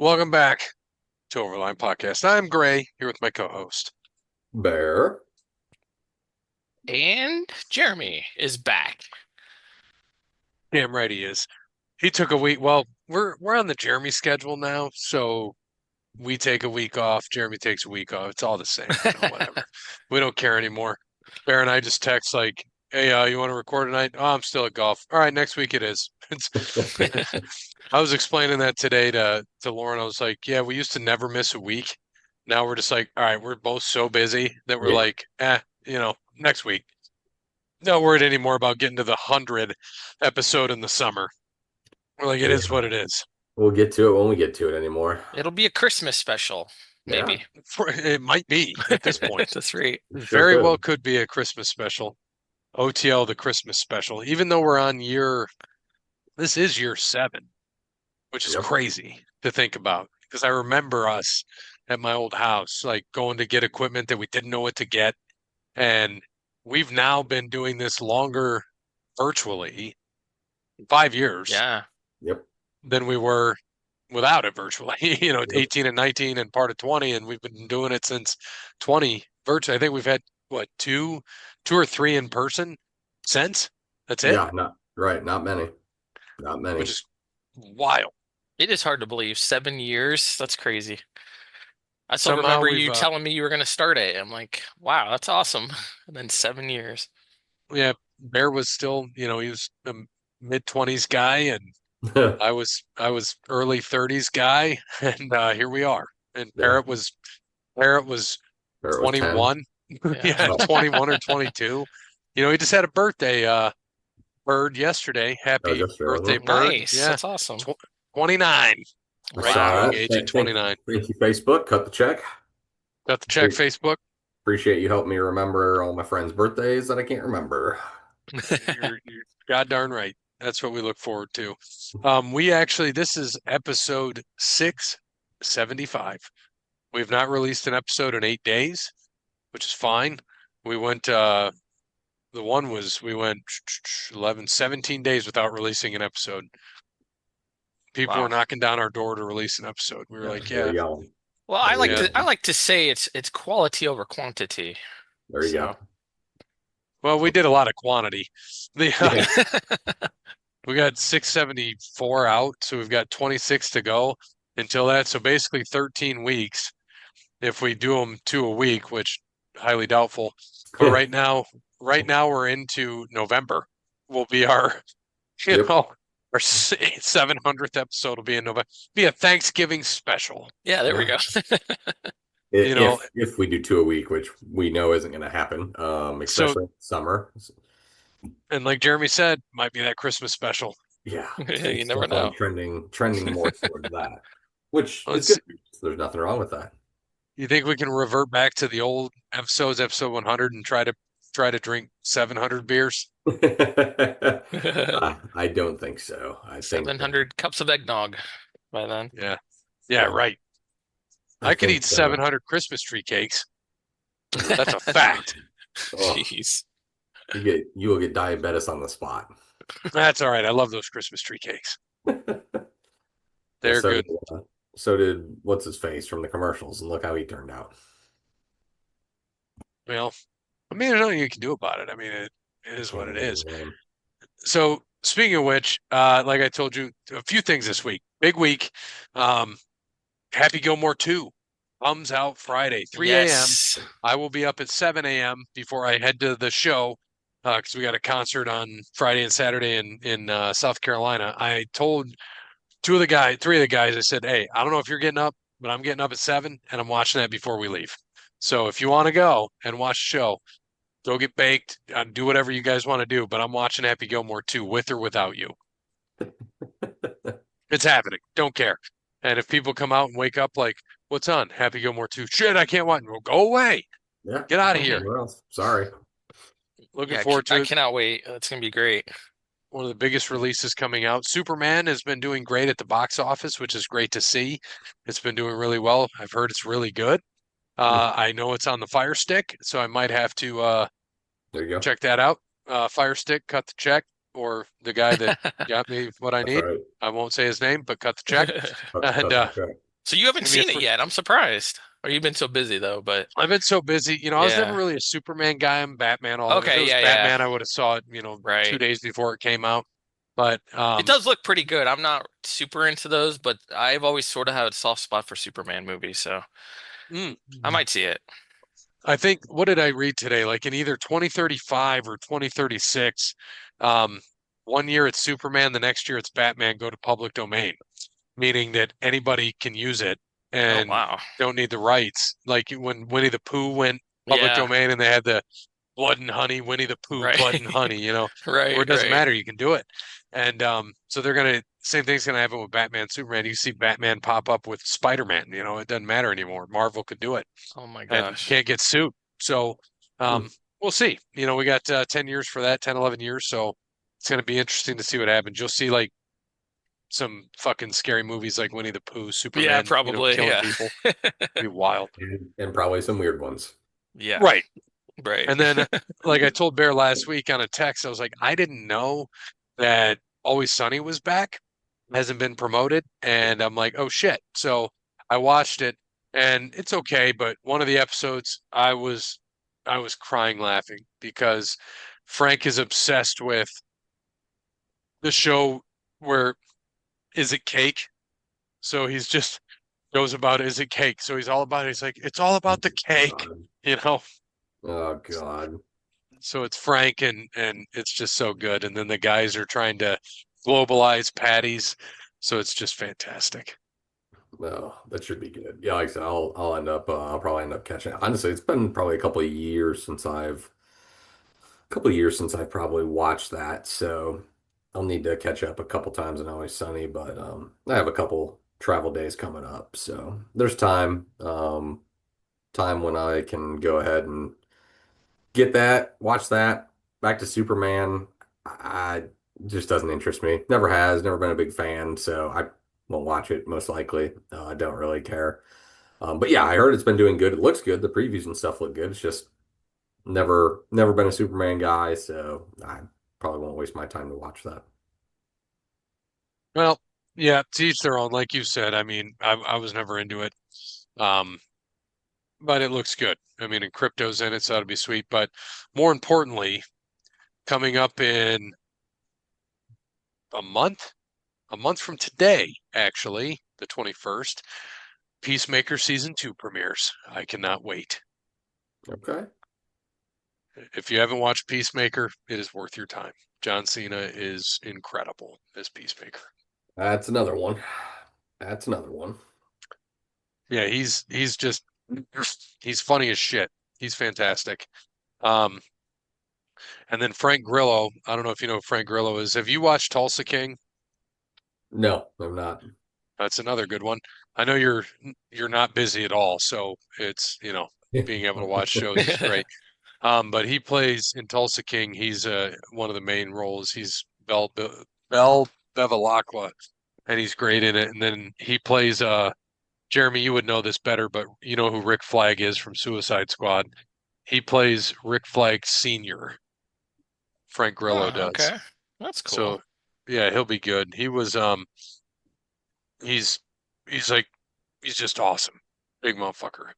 Welcome back to Overline Podcast. I'm Gray here with my co-host. Bear. And Jeremy is back. Damn right he is. He took a week. Well, we're on the Jeremy schedule now, so we take a week off. Jeremy takes a week off. It's all the same, whatever. We don't care anymore. Bear and I just text like, "Hey, you want to record tonight? Oh, I'm still at golf. All right, next week it is." I was explaining that today to Lauren. I was like, "Yeah, we used to never miss a week. Now we're just like, all right, we're both so busy that we're Yeah. like, next week." Not worried anymore about getting to the 100 episode in the summer. We're like, it is what it is. We'll get to it when we get to it anymore. It'll be a Christmas special, maybe. It might be at this point. That's right. Very well could be a Christmas special. OTL, the Christmas special. Even though we're on this is year 7, which is crazy to think about. Because I remember us at my old house, like going to get equipment that we didn't know what to get. And we've now been doing this longer virtually, 5 years. Yeah. Yep. Than we were without it virtually. 18 and 19 and part of 20, and we've been doing it since 20 virtually. I think we've had two or three in person since. That's it. Yeah, not many. Not many. Which is wild. It is hard to believe. 7 years. That's crazy. I still remember you telling me you were going to start it. I'm like, wow, that's awesome. And then 7 years. Yeah, Bear was still, he was a mid-20s guy, and I was early 30s guy, and here we are. And Parrot was 21. Yeah, 21 or 22. He just had a birthday, Bird, yesterday. Happy birthday, Bird. Nice. Yeah. That's awesme. 29. Wow. Age of 29. Thank you, Facebook. Cut the check. Cut the check, Facebook. Appreciate you helping me remember all my friends' birthdays that I can't remember. You're god darn right. That's what we look forward to. This is episode 675. We've not released an episode in 8 days, which is fine. We went 11, 17 days without releasing an episode. People were knocking down our door to release an episode. We were like, yeah. Well, I like to say it's quality over quantity. There you go. Well, we did a lot of quantity. We got 674 out, so we've got 26 to go until that. So basically 13 weeks if we do them 2 a week, which highly doubtful. But right now we're into November. Will be our 700th episode will be in November. Be a Thanksgiving special. Yeah, there we go. If we do 2 a week, which we know isn't going to happen, especially in summer. And like Jeremy said, might be that Christmas special. Yeah, you never know. Trending more towards that, which is good. There's nothing wrong with that. You think we can revert back to the old episodes, episode 100, and try to drink 700 beers? I don't think so. I think 700 cups of eggnog by then. Yeah, right. I could eat 700 Christmas tree cakes. That's a fact. Jeez. You will get diabetes on the spot. That's all right. I love those Christmas tree cakes. They're good. So did what's his face from the commercials, and look how he turned out. Well, I mean, there's nothing you can do about it. I mean, it is what it is. So speaking of which, like I told you, a few things this week. Big week. Happy Gilmore 2 comes out Friday, 3 a.m. I will be up at 7 a.m. before I head to the show because we got a concert on Friday and Saturday in South Carolina. I told three of the guys, I said, hey, I don't know if you're getting up, but I'm getting up at 7 and I'm watching that before we leave. So if you want to go and watch the show, go get baked, do whatever you guys want to do, but I'm watching Happy Gilmore 2 with or without you. It's happening. Don't care. And if people come out and wake up like, what's on? Happy Gilmore 2. Shit, I can't watch. Well, go away. Yeah. Get out of here. Sorry. Looking forward to it. I cannot wait. It's going to be great. One of the biggest releases coming out. Superman has been doing great at the box office, which is great to see. It's been doing really well. I've heard it's really good. I know it's on the Fire Stick, so I might have to there you go. Check that out. Fire Stick, cut the check, or the guy that got me what I need. Right. I won't say his name, but cut the check. And So you haven't Give me a seen it yet. I'm surprised. Or you've been so busy though, but I've been so busy. I was never yeah. really a Superman guy. I'm Batman. All if it Okay, was yeah, yeah. Batman, I would have saw it, 2 Right. days before it came out. But It does look pretty good. I'm not super into those, but I've always sort of had a soft spot for Superman movies, so mm, I might see it. I think what did I read today? Like in either 2035 or 2036, um, one year it's Superman, the next year it's Batman go to public domain, meaning that anybody can use it Oh and wow. don't need the rights. Like when Winnie the Pooh went public Yeah. domain and they had the blood and honey, Winnie the Pooh, Right. blood and honey, where Right, it doesn't right. matter, you can do it. And so same thing's gonna happen with Batman, Superman. You see Batman pop up with Spider-Man, it doesn't matter anymore. Marvel could do it Oh my and gosh. can't get sued. So Hmm. we'll see. We got 10 years for that, 10, 11 years. So it's gonna be interesting to see what happens. You'll see like some fucking scary movies like Winnie the Pooh, Yeah, Superman, probably. killing Yeah. people. It'd be wild. And probably some weird ones. Yeah. Right. Right. And then, like I told Bear last week on a text, I was like, I didn't know that Always Sunny was back, hasn't been promoted. And I'm like, oh shit. So I watched it and it's okay. But one of the episodes, I was crying laughing because Frank is obsessed with the show where is it cake? So he's just goes about is it cake? So he's all about it. He's like, it's all about the cake, God. you know? Oh God. So it's Frank and it's just so good. And then the guys are trying to globalize patties. So it's just fantastic. No, that should be good. Yeah, like I said, I'll probably end up catching it. Honestly, it's been probably a couple of years since I've probably watched that. So I'll need to catch up a couple times in Always Sunny, but I have a couple travel days coming up. So there's time when I can go ahead and get that, watch that. Back to Superman, I just doesn't interest me. Never has, never been a big fan, so I won't watch it most likely. I don't really care. But yeah, I heard it's been doing good. It looks good. The previews and stuff look good. It's just never been a Superman guy, so I probably won't waste my time to watch that. Well, yeah, to each their own. Like you said, I mean, I was never into it. Um, but it looks good. I mean, and crypto's in it, so that'll be sweet. But more importantly, coming up in a month, a month from today, actually, the 21st, Peacemaker season 2 premieres. I cannot wait. Okay. If you haven't watched Peacemaker, it is worth your time. John Cena is incredible as Peacemaker. That's another one. That's another one. Yeah, he's just he's funny as shit. He's fantastic. Um, and then Frank Grillo, I don't know if you know who Frank Grillo is. Have you watched Tulsa King? No, I'm not. That's another good one. I know you're not busy at all, so it's, being able to watch shows is great. But he plays in Tulsa King. He's one of the main roles. He's Bell Bevilacqua, and he's great in it. And then he plays Jeremy, you would know this better, but you know who Rick Flag is from Suicide Squad. He plays Rick Flag Senior. Frank Grillo Oh, does. okay. That's cool. So yeah, he'll be good. He's he's like he's just awesome. Big motherfucker.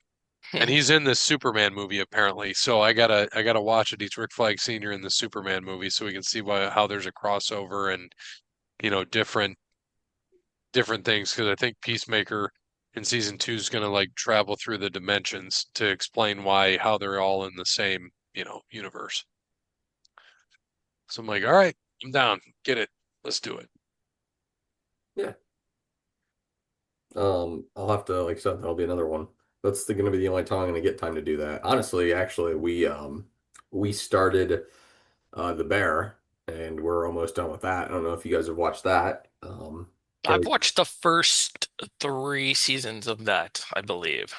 And he's in this Superman movie apparently. So I gotta watch it. He's Rick Flag Sr. in the Superman movie so we can see how there's a crossover and different things because I think Peacemaker in season 2 is gonna like travel through the dimensions to explain how they're all in the same, universe. So I'm like, all right, I'm down. Get it. Let's do it. Yeah. I'll have to, like I said, that'll be another one. That's going to be the only time I'm going to get time to do that. Honestly, actually, we started The Bear, and we're almost done with that. I don't know if you guys have watched that. I've Kelly, watched the first 3 seasons of that, I believe.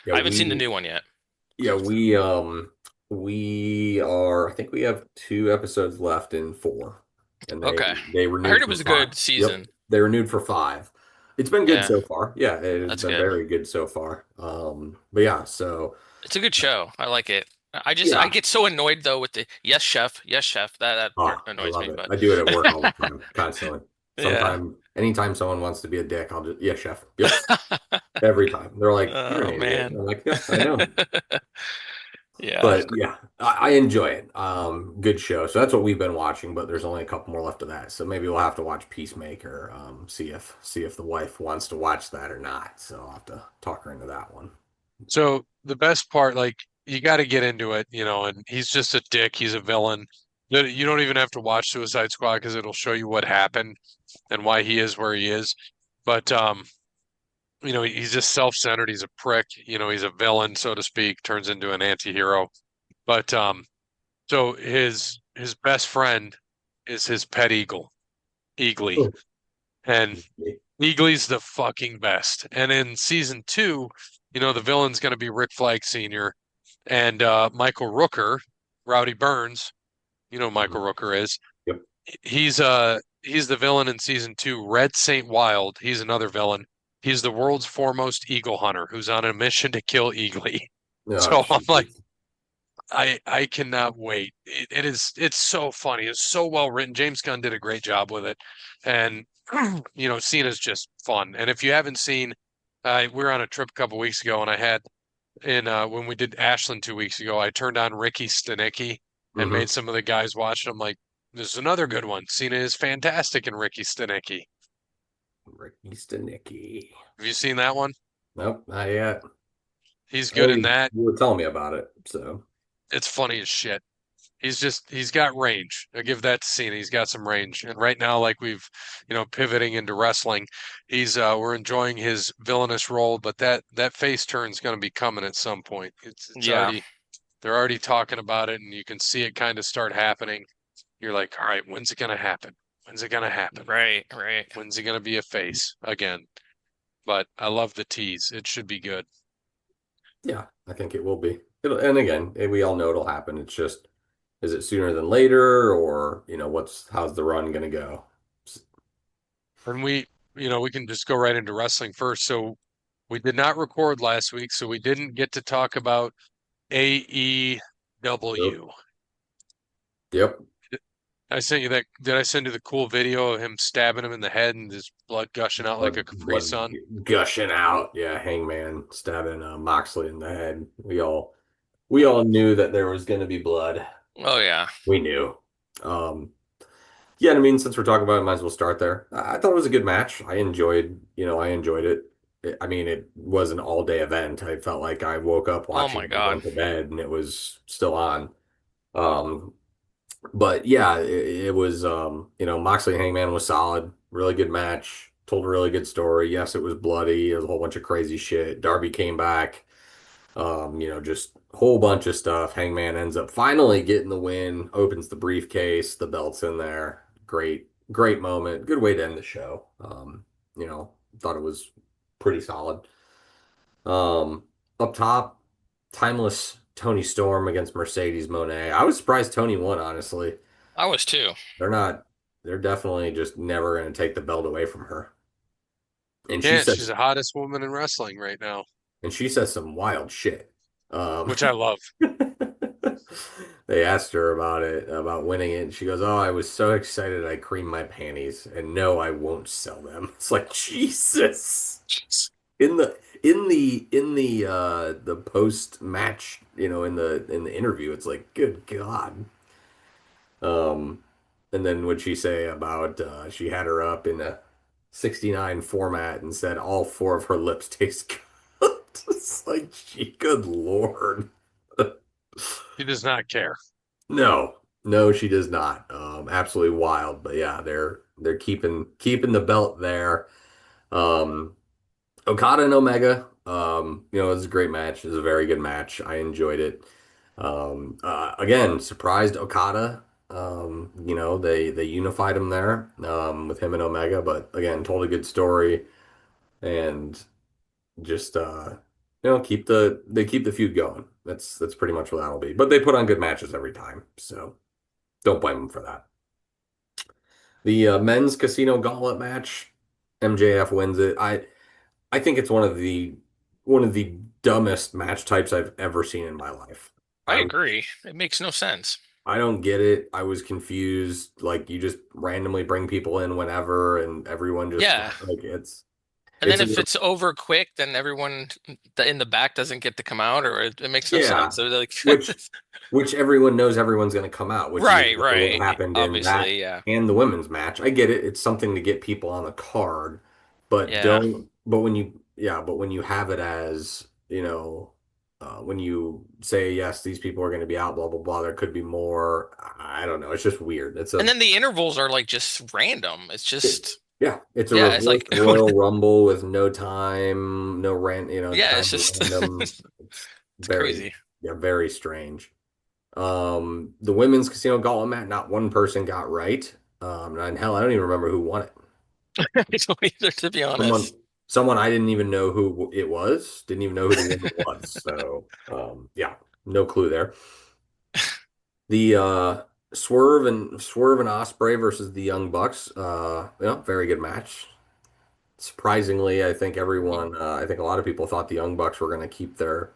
yeah, I haven't seen the we new one yet. yeah we are. I think we have 2 episodes left in 4, and Okay. they I heard renewed it for was a 5. good Yep, season. they renewed for 5. It's been good Yeah, so far. Yeah, it has that's been good. very good so far. But yeah, so It's a good show. I like it. I yeah. get so annoyed though with the yes chef, yes chef. That Oh, I annoys love me, it. but I do it at work all the time, constantly. Yeah. Anytime someone wants to be a dick, I'll just, yeah, chef. Yep. Every time. They're like, you're an Oh idiot. man. I'm like, yeah, I know. Yeah. But yeah, I enjoy it. Good show. So that's what we've been watching, but there's only a couple more left of that. So maybe we'll have to watch Peacemaker, see if the wife wants to watch that or not. So I'll have to talk her into that one. So the best part, like you got to get into it, and he's just a dick. He's a villain. You don't even have to watch Suicide Squad because it'll show you what happened and why he is where he is. But he's just self-centered. He's a prick. He's a villain, so to speak, turns into an anti-hero. But so his best friend is his pet eagle, Eagly. Oh. And Eagly's the fucking best. And in season two, the villain's going to be Rick Flag Sr. and Michael Rooker, Rowdy Burns. You know who Michael Rooker is. Yep. He's the villain in season two. Red Saint Wild. He's another villain. He's the world's foremost eagle hunter who's on a mission to kill Eagly. Oh, So I'm like, Jesus. I cannot wait. It's so funny. It's so well written. James Gunn did a great job with it, and Cena's just fun. And if you haven't seen, we were on a trip a couple weeks ago, and I had when we did Ashland 2 weeks ago, I turned on Ricky Stenicki and Mm-hmm. made some of the guys watch it. I'm like, this is another good one. Cena is fantastic in Ricky Stenicki. Ricky Stenicki. Have you seen that one? Nope, not yet. He's good in You that. were telling me about it, so. It's funny as shit. He's got range. I give that to Cena. He's got some range. And right now, like we've, pivoting into wrestling, we're enjoying his villainous role, but that face turn's going to be coming at some point. It's Yeah. already they're already talking about it, and you can see it kind of start happening. You're like, all right, when's it going to happen? When's it going to happen? Right. When's it going to be a face again? But I love the tease. It should be good. Yeah, I think it will be. And again, we all know it'll happen. It's just, is it sooner than later, or how's the run gonna go? And we can just go right into wrestling first. So we did not record last week, so we didn't get to talk about AEW. Yep. I sent you that. Did I send you the cool video of him stabbing him in the head and his blood gushing out like a Capri Blood Sun? gushing out. Yeah, Hangman stabbing Moxley in the head. We all knew that there was gonna be blood. Oh yeah. We knew. Yeah, I mean, since we're talking about it, might as well start there. I thought it was a good match. I enjoyed it. I mean, it was an all-day event. I felt like I woke up Oh watching my it and God. went to bed, and it was still on. Um, but yeah, it was. Moxley Hangman was solid. Really good match. Told a really good story. Yes, it was bloody. It was a whole bunch of crazy shit. Darby came back. Just a whole bunch of stuff. Hangman ends up finally getting the win, opens the briefcase, the belt's in there. Great, great moment. Good way to end the show. Thought it was pretty solid. Up top, timeless Tony Storm against Mercedes Moné. I was surprised Tony won, honestly. I was too. They're not, they're definitely just never going to take the belt away from her. And she Yeah, she's says, the hottest woman in wrestling right now, and she says some wild shit. which I love. They asked her about it, about winning it, and she goes, "Oh, I was so excited I creamed my panties, and no, I won't sell them." It's like Jesus. In the post match, in the interview, it's like, good God. Um, and then what'd she say about she had her up in a 69 format and said all four of her lips taste good. It's like, good Lord. He does not care. No, no, she does not. Absolutely wild. But yeah, they're keeping the belt there. Um, Okada and Omega. It was a great match. It was a very good match. I enjoyed it. Again, surprised Okada. They unified him there, with him and Omega. But again, told a good story and just keep the feud going. That's pretty much what that'll be. But they put on good matches every time, so don't blame them for that. The men's casino gauntlet match, MJF wins it. I think it's one of the dumbest match types I've ever seen in my life. I I agree. It makes no sense. I don't get it. I was confused. Like you just randomly bring people in whenever, and everyone just Yeah. like And it's then a if it's over quick, then everyone in the back doesn't get to come out, or it makes no yeah, sense. They're like, which which everyone knows everyone's going to come out, which is right, exactly what right. happened in that Obviously, yeah. and the women's match. I get it. It's something to get people on the card, but Yeah. don't. But when you yeah, but when you have it as when you say yes, these people are going to be out, blah blah blah. There could be more. I don't know. It's just weird. And then the intervals are like just random. It's just, Yeah, it's a yeah, it's reverse like, Royal Rumble with no time, no rent, yeah, it's time just, random. it's It's very, crazy. yeah, very strange. The women's casino gauntlet match, not one person got right. And hell, I don't even remember who won it. I don't either, to be Someone, honest. someone I didn't even know who it was. Didn't even know who the woman was. So, yeah, no clue there. The Swerve and Osprey versus the Young Bucks. Very good match. Surprisingly, Mhm. I think a lot of people thought the Young Bucks were going to keep their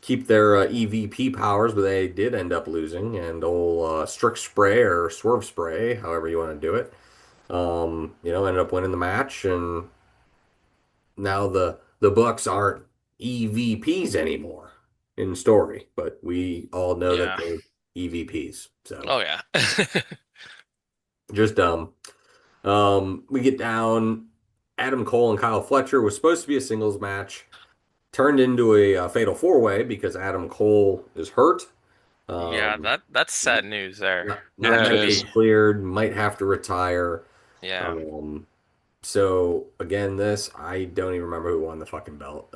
EVP powers, but they did end up losing. And old Strict Spray or Swerve Spray, however you want to do it, ended up winning the match. And now the Bucks aren't EVPs anymore in story, but we all know that Yeah. they're EVPs. So Oh, yeah. just dumb. We get down. Adam Cole and Kyle Fletcher was supposed to be a singles match. Turned into a, fatal four way because Adam Cole is hurt. Yeah, Um, that's sad news there. not Yeah, it medically is. cleared, might have to retire. Yeah. Um, so again, I don't even remember who won the fucking belt.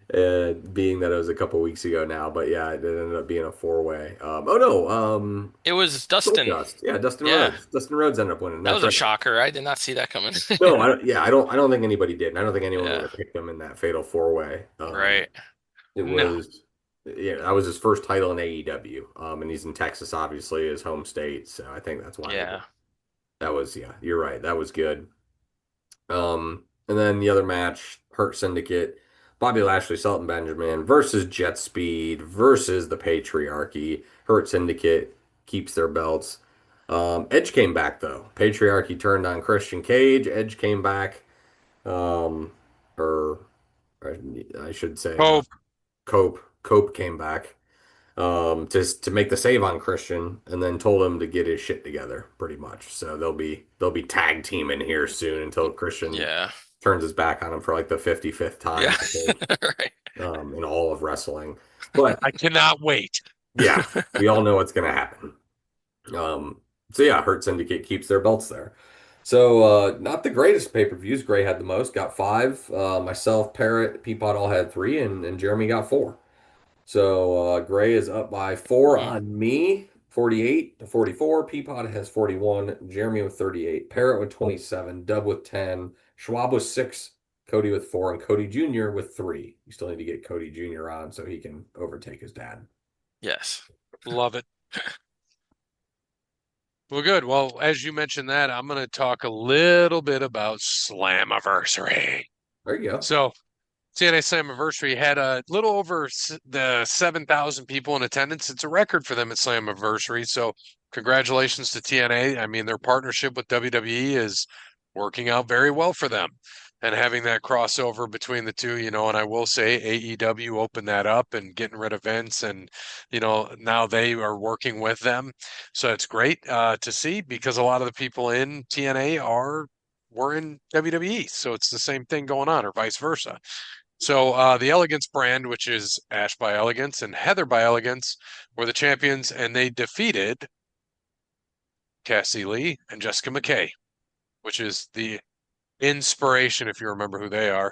Being that it was a couple weeks ago now, but yeah, it ended up being a four way. Oh no, It was Dustin. Goldust. Yeah, Dustin Yeah. Rhodes. Dustin Rhodes ended up winning. That That's was a right. shocker. I did not see that coming. No, I don't. Yeah, I don't think anybody did. And I don't think anyone would Yeah. have picked him in that fatal four way. Right. It No. was, yeah, that was his first title in AEW. And he's in Texas, obviously, his home state. So I think that's why they did. Yeah. That was, yeah, you're right. That was good. And then the other match, Hurt Syndicate, Bobby Lashley, Shelton Benjamin versus Jet Speed versus the Patriarchy. Hurt Syndicate keeps their belts. Edge came back though. Patriarchy turned on Christian Cage. Edge came back. Um, or, or I should say, Hope. Cope came back to make the save on Christian, and then told him to get his shit together, pretty much. So they'll be tag teaming here soon until Christian Yeah. turns his back on him for like the 55th Yeah. time, I think, Right. in all of wrestling. But I cannot wait. yeah, we all know what's gonna happen. Um, so yeah, Hurt Syndicate keeps their belts there. So not the greatest pay-per-views. Gray had the most, got five. Myself, Parrot, Peapod all had three, and Jeremy got four. So Gray is up by four Hmm. on me, 48 to 44. Peapod has 41. Jeremy with 38. Parrot with 27. Dub with 10. Schwab with 6. Cody with 4. And Cody Jr. with 3. You still need to get Cody Jr. on so he can overtake his dad. Yes. Love it. Well, good. Well, as you mentioned that, I'm going to talk a little bit about Slammiversary. There you go. So, TNA Slammiversary had a little over the 7,000 people in attendance. It's a record for them at Slammiversary. So, congratulations to TNA. I mean, their partnership with WWE is working out very well for them. And having that crossover between the two, and I will say AEW opened that up and getting rid of Vince, and now they are working with them, so it's great to see because a lot of the people in TNA were in WWE, so it's the same thing going on, or vice versa. So the Elegance brand, which is Ash by Elegance and Heather by Elegance, were the champions, and they defeated Cassie Lee and Jessica McKay, which is the Inspiration, if you remember who they are,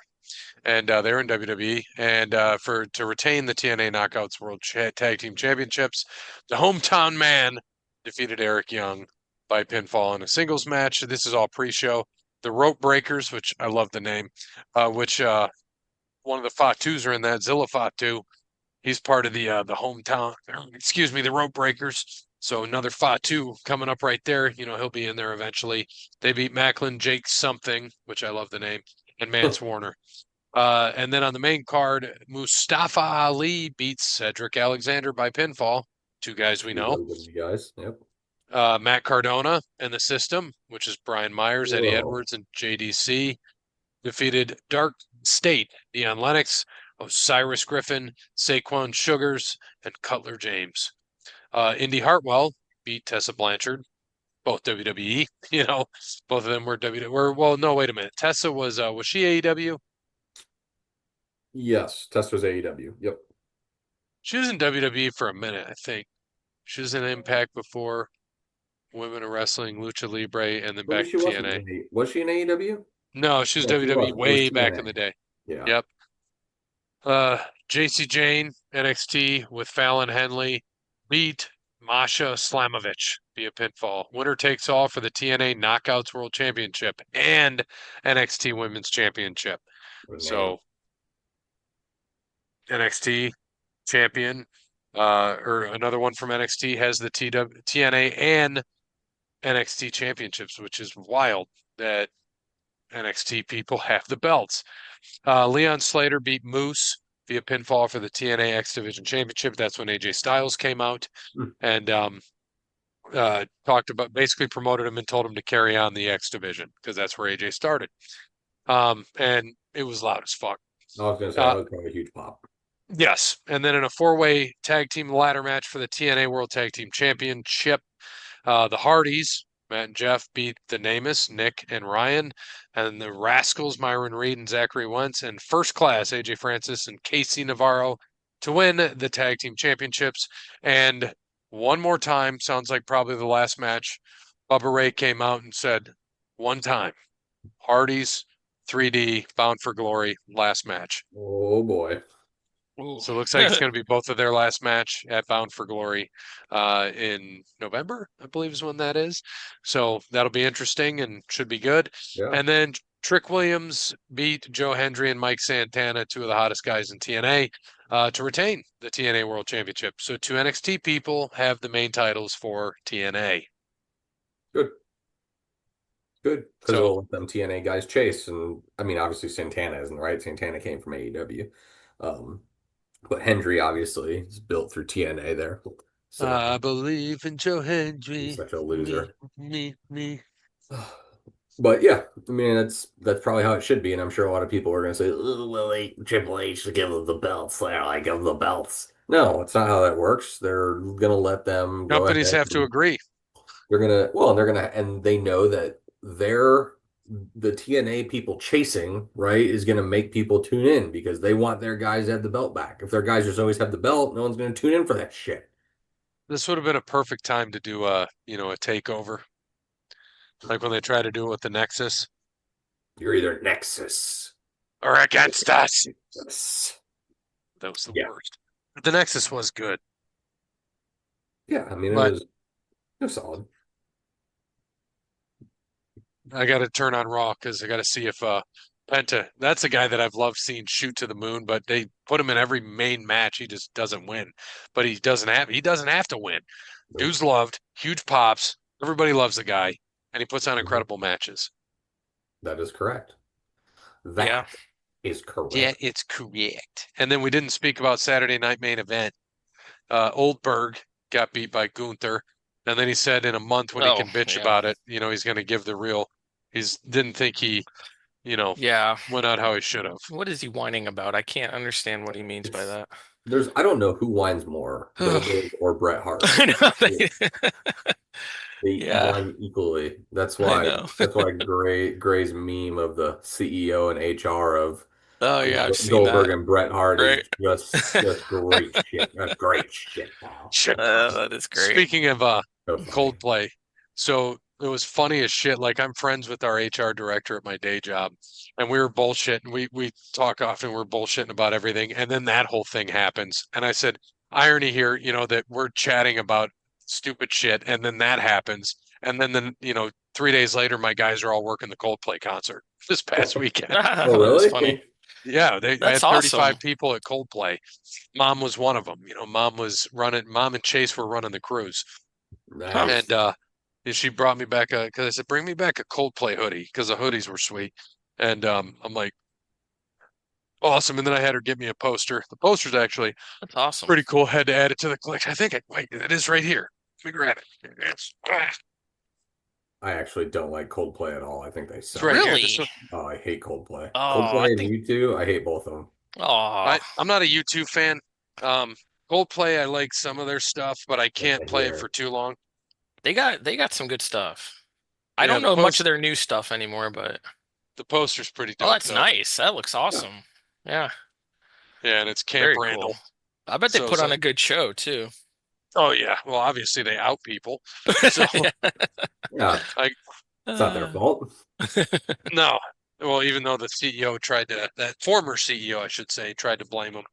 and they're in WWE. And to retain the TNA Knockouts World Tag Team Championships, the hometown man defeated Eric Young by pinfall in a singles match. This is all pre-show. The Rope Breakers, which I love the name, which one of the Fatus are in that, Zilla Fatu. He's part of the hometown, excuse me, the Rope Breakers. So another Fatu coming up right there. He'll be in there eventually. They beat Macklin, Jake something, which I love the name, and Mance Warner. And then on the main card, Mustafa Ali beats Cedric Alexander by pinfall. Two guys we know. You guys. Yep. Matt Cardona and the System, which is Brian Myers, Eddie Whoa. Edwards, and JDC, defeated Dark State, Dion Lennox, Osiris Griffin, Saquon Sugars, and Cutler James. Indy Hartwell beat Tessa Blanchard, both WWE. You know, both of them were WWE. Well, no, wait a minute. Tessa was she AEW? Yes, Test was AEW. Yep. She was in WWE for a minute, I think. She was in Impact before Women of Wrestling, Lucha Libre, and then Maybe back she to wasn't. TNA. Was she in AEW? No, she was No, she WWE wasn't. It was way back in TNA. the day. Yeah. Yep. JC Jane, NXT with Fallon Henley, beat Masha Slamovich via pinfall. Winner takes all for the TNA Knockouts World Championship and NXT Women's Championship. So NXT champion, or another one from NXT has the TNA and NXT championships, which is wild that NXT people have the belts. Leon Slater beat Moose via pinfall for the TNA X Division Championship. That's when AJ Styles came out and talked about, basically promoted him and told him to carry on the X Division because that's where AJ started. And it was loud as fuck. I was going to say, that was probably a huge pop. Yes. And then in a four-way tag team ladder match for the TNA World Tag Team Championship, the Hardys, Matt and Jeff, beat the Namus, Nick and Ryan, and the Rascals, Myron Reed and Zachary Wentz, and First Class, AJ Francis and Casey Navarro to win the tag team championships. And one more time, sounds like probably the last match, Bubba Ray came out and said, one time, Hardys, 3D, Bound for Glory, last match. Oh boy. Ooh. So it looks like it's going to be both of their last match at Bound for Glory in November, I believe is when that is. So that'll be interesting and should be good. Yeah. And then Trick Williams beat Joe Hendry and Mike Santana, two of the hottest guys in TNA, to retain the TNA World Championship. So two NXT people have the main titles for TNA. Good. Good. Because So, it'll let them TNA guys chase. And I mean, obviously Santana isn't right. Santana came from AEW. But Hendry obviously is built through TNA there. So I believe in Joe Hendry. he's such a loser. Me. But yeah, I mean that's probably how it should be, and I'm sure a lot of people are going to say, "Oh, well, Triple H should give them the belts." They're like, "Give them the belts." No, it's not how that works. They're going to let them go Companies ahead. have to agree. They're going to, well, and they know that the TNA people chasing, right, is going to make people tune in because they want their guys to have the belt back. If their guys just always have the belt, no one's going to tune in for that shit. This would have been a perfect time to do a takeover. Like when they try to do it with the Nexus. You're either Nexus Or against us. Yes. That was the worst. But the Nexus was good. Yeah, I mean it was solid. I got to turn on Raw because I got to see if Penta. That's a guy that I've loved seeing shoot to the moon, but they put him in every main match. He just doesn't win. But he doesn't have to win. Nope. Dude's loved, huge pops. Everybody loves the guy, and he puts on incredible matches. That is correct. That is correct. Yeah, it's correct. And then we didn't speak about Saturday night main event. Oldberg got beat by Gunther. And then he said in a month when he can bitch about it, he's going to give the real. Didn't think he, went out how he should have. What is he whining about? I can't understand what he means by that. I don't know who whines more, Goldberg or Bret Hart. I know. They whine equally. That's why Gray's meme of the CEO and HR of I've seen Goldberg that. and Bret Hart is just great shit. That's great shit, pal. That is great. Speaking of Coldplay, so it was funny as shit. Like I'm friends with our HR director at my day job, and we were bullshitting. We talk often. We're bullshitting about everything, and then that whole thing happens. And I said, irony here, that we're chatting about stupid shit, and then that happens, and then 3 days later, my guys are all working the Coldplay concert this past weekend. Oh, really? That's funny. Yeah, I had 35 awesome. people at Coldplay. Mom was one of them. Mom and Chase were running the cruise. Nice. And she brought me back because I said, bring me back a Coldplay hoodie because the hoodies were sweet. And I'm like, Awesome. And then I had her give me a poster. The poster's actually That's awesome. pretty cool. Had to add it to the collection. Wait, it is right here. Let me grab it. I actually don't like Coldplay at all. I think they It's suck. right here. Really? Oh, I hate Coldplay. Oh, I Coldplay and think. U2, I hate both of them. Oh, I'm not a U2 fan. Um, Coldplay, I like some of their stuff, but I can't play it for Here. too long. they got some good stuff. I Yeah, don't know much of their new stuff anymore, but the poster's pretty oh, dope that's though. nice. That looks Yeah. awesome. Yeah, Yeah, and it's Camp very cool. Randall. I bet they So put it's on a like, good show too. oh yeah. Well, obviously they out people. So Yeah. Yeah, I it's not their fault. no. Well, even though the CEO tried to, that former CEO, I should say, tried to blame him.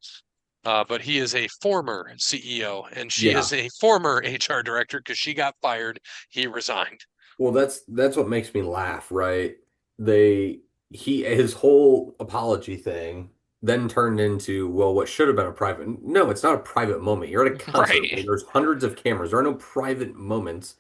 But he is a former CEO and she Yeah. is a former HR director because she got fired. He resigned. Well, that's what makes me laugh, right? They he his whole apology thing then turned into, well, what should have been a private. No, it's not a private moment. You're at a concert Right. where there's hundreds of cameras. There are no private moments.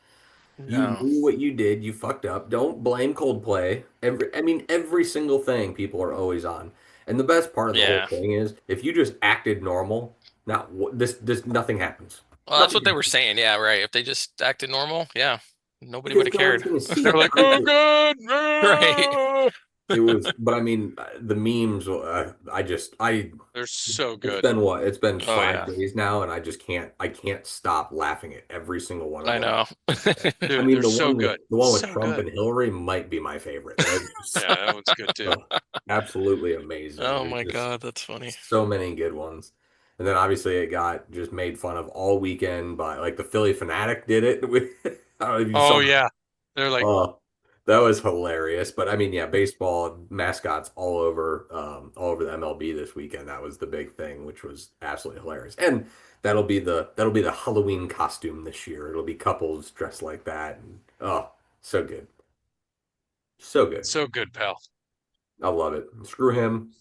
You No. knew what you did. You fucked up. Don't blame Coldplay. Every single thing people are always on. And the best part of the whole Yeah. thing is if you just acted normal, now this nothing happens. Well, that's what Nothing they were happens. saying. Yeah, right. If they just acted normal, yeah, nobody would Because have no one's cared. going to see They're it. like, oh, good. Right. It was, but I mean, the memes. They're so It's good. been what? It's been Oh five yeah, days now, and I just can't. I can't stop laughing at every single one of I them. know. I Dude, mean, they're so good. the one with So Trump good. and Hillary might be my favorite. That is Yeah, that one's good too. oh, absolutely amazing. Oh There's my just God, that's funny. so many good ones. And then obviously it got just made fun of all weekend by like the Philly Fanatic did it. I don't know if you Oh saw. yeah. They're like, Oh, that was hilarious. But I mean, yeah, baseball mascots all over the MLB this weekend. That was the big thing, which was absolutely hilarious. And that'll be the Halloween costume this year. It'll be couples dressed like that. And, oh, so good. So good. so good, pal. I love it. Screw him.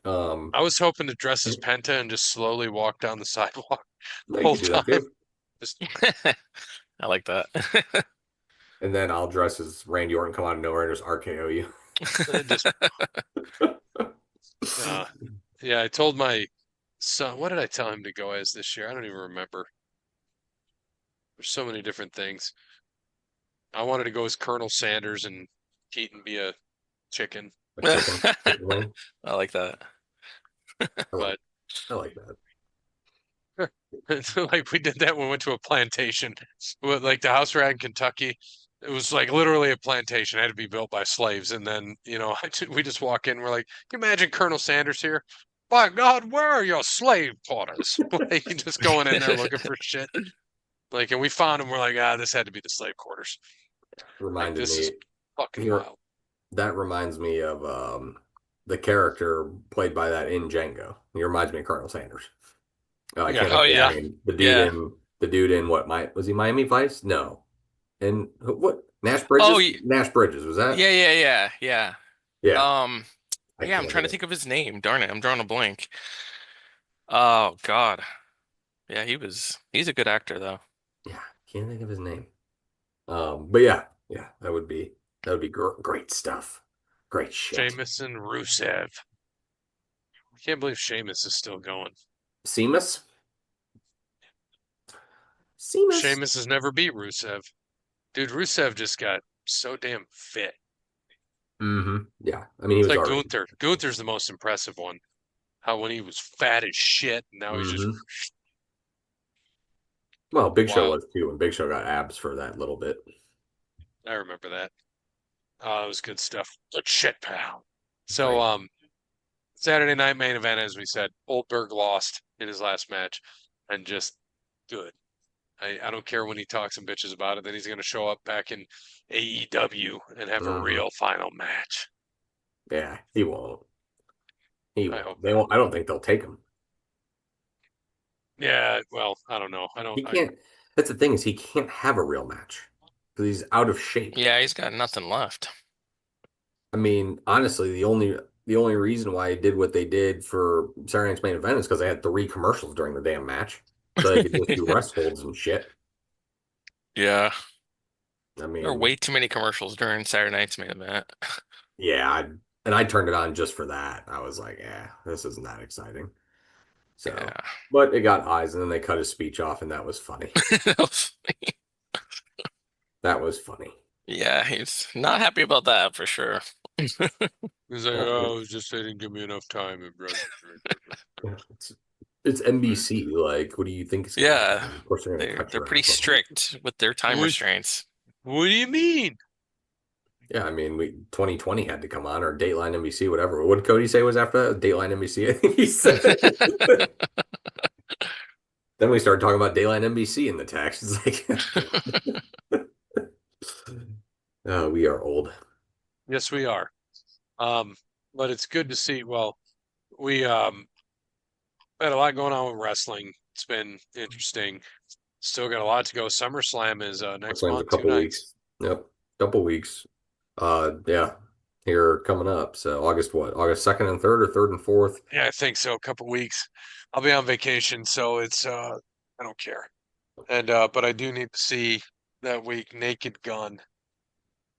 Um, I was hoping to dress as Penta and just slowly walk down the sidewalk the you whole could do that time. too. Just, I like that. And then I'll dress as Randy Orton, come out of nowhere and just RKO you. just, uh, yeah. I told my son, what did I tell him to go as this year? I don't even remember. There's so many different things. I wanted to go as Colonel Sanders and Keaton be a chicken, A chicken wing. I like that. I like but I like that. like we did that when we went to a plantation. Like the house we're at in Kentucky, it was like literally a plantation. It had to be built by slaves. And then, we just walk in. We're like, can you imagine Colonel Sanders here? By God, where are your slave quarters? Like just going in there looking for shit. Like, and we found him. We're like, this had to be the slave quarters. Like, Reminded this me is fucking here wild. that reminds me of the character played by that in Django. He reminds me of Colonel Sanders. Oh, I Yeah. can't Oh think of his yeah, name. yeah. The dude in what was he Miami Vice? No. And what Nash Oh Bridges? Nash Bridges, was that? yeah, yeah, yeah, yeah. Yeah. Um, I yeah. I'm can't trying think to of think of his name. Darn it, I'm drawing a blank. Oh God. Yeah, he's a good actor though. yeah, can't think of his name. But yeah, yeah, that would be great stuff. Great shit. Jamison Rusev. I can't believe Sheamus is still going. Seamus? Seamus? Sheamus has never beat Rusev. Dude, Rusev just got so damn fit. Mm-hmm. Yeah. I mean he It's was like already. Gunther. Gunther's the most impressive one. How when he was fat as shit, and now he's just Mm-hmm. Well, Big Show wild. was too, and Big Show got abs for that little bit. I remember that. It was good stuff. Good shit, pal. So, Right. Saturday night main event, as we said, Goldberg lost in his last match, and just good. I don't care when he talks and bitches about it. Then he's going to show up back in AEW and have a Mm-hmm. real final match. Yeah, he won't. He I won't. hope They not. won't. I don't think they'll take him. Yeah, well, I don't know. I don't. He can't. That's the thing is he can't have a real match because he's out of shape. Yeah, he's got nothing left. I mean, honestly, the only reason why he did what they did for Saturday Night's Main Event is because they had three commercials during the damn match, so they could just do rest holds and shit. Yeah, I there are mean, way too many commercials during Saturday night's main event. yeah, and I turned it on just for that. I was like, yeah, this isn't that exciting. So, Yeah. but it got eyes, and then they cut his speech off, and that was funny. That was That was funny. Yeah, he's not happy about that for sure. He's like, Well, oh, just they didn't give me enough time. it's it's NBC. Like, what do you think is going to Yeah, happen? Of course, they're going to cut they're your pretty ass off. strict with their time What, restraints. what do you mean? Yeah, I mean, we 2020 had to come on, or Dateline NBC, whatever. What did Cody say was after that? Dateline NBC, I think he said. Then we started talking about Dayline NBC in the text. It's like, oh, we are old. Yes, we are. Um, but it's good to see. Well, we had a lot going on with wrestling. It's been interesting. Still got a lot to go. SummerSlam is next Slam's a month, two couple nights. weeks. Yep, couple weeks. Yeah, here coming up. So August what? August 2nd and 3rd, or 3rd and 4th? Yeah, I think so. A couple weeks. I'll be on vacation, so it's I don't care. And but I do need to see that week Naked Gun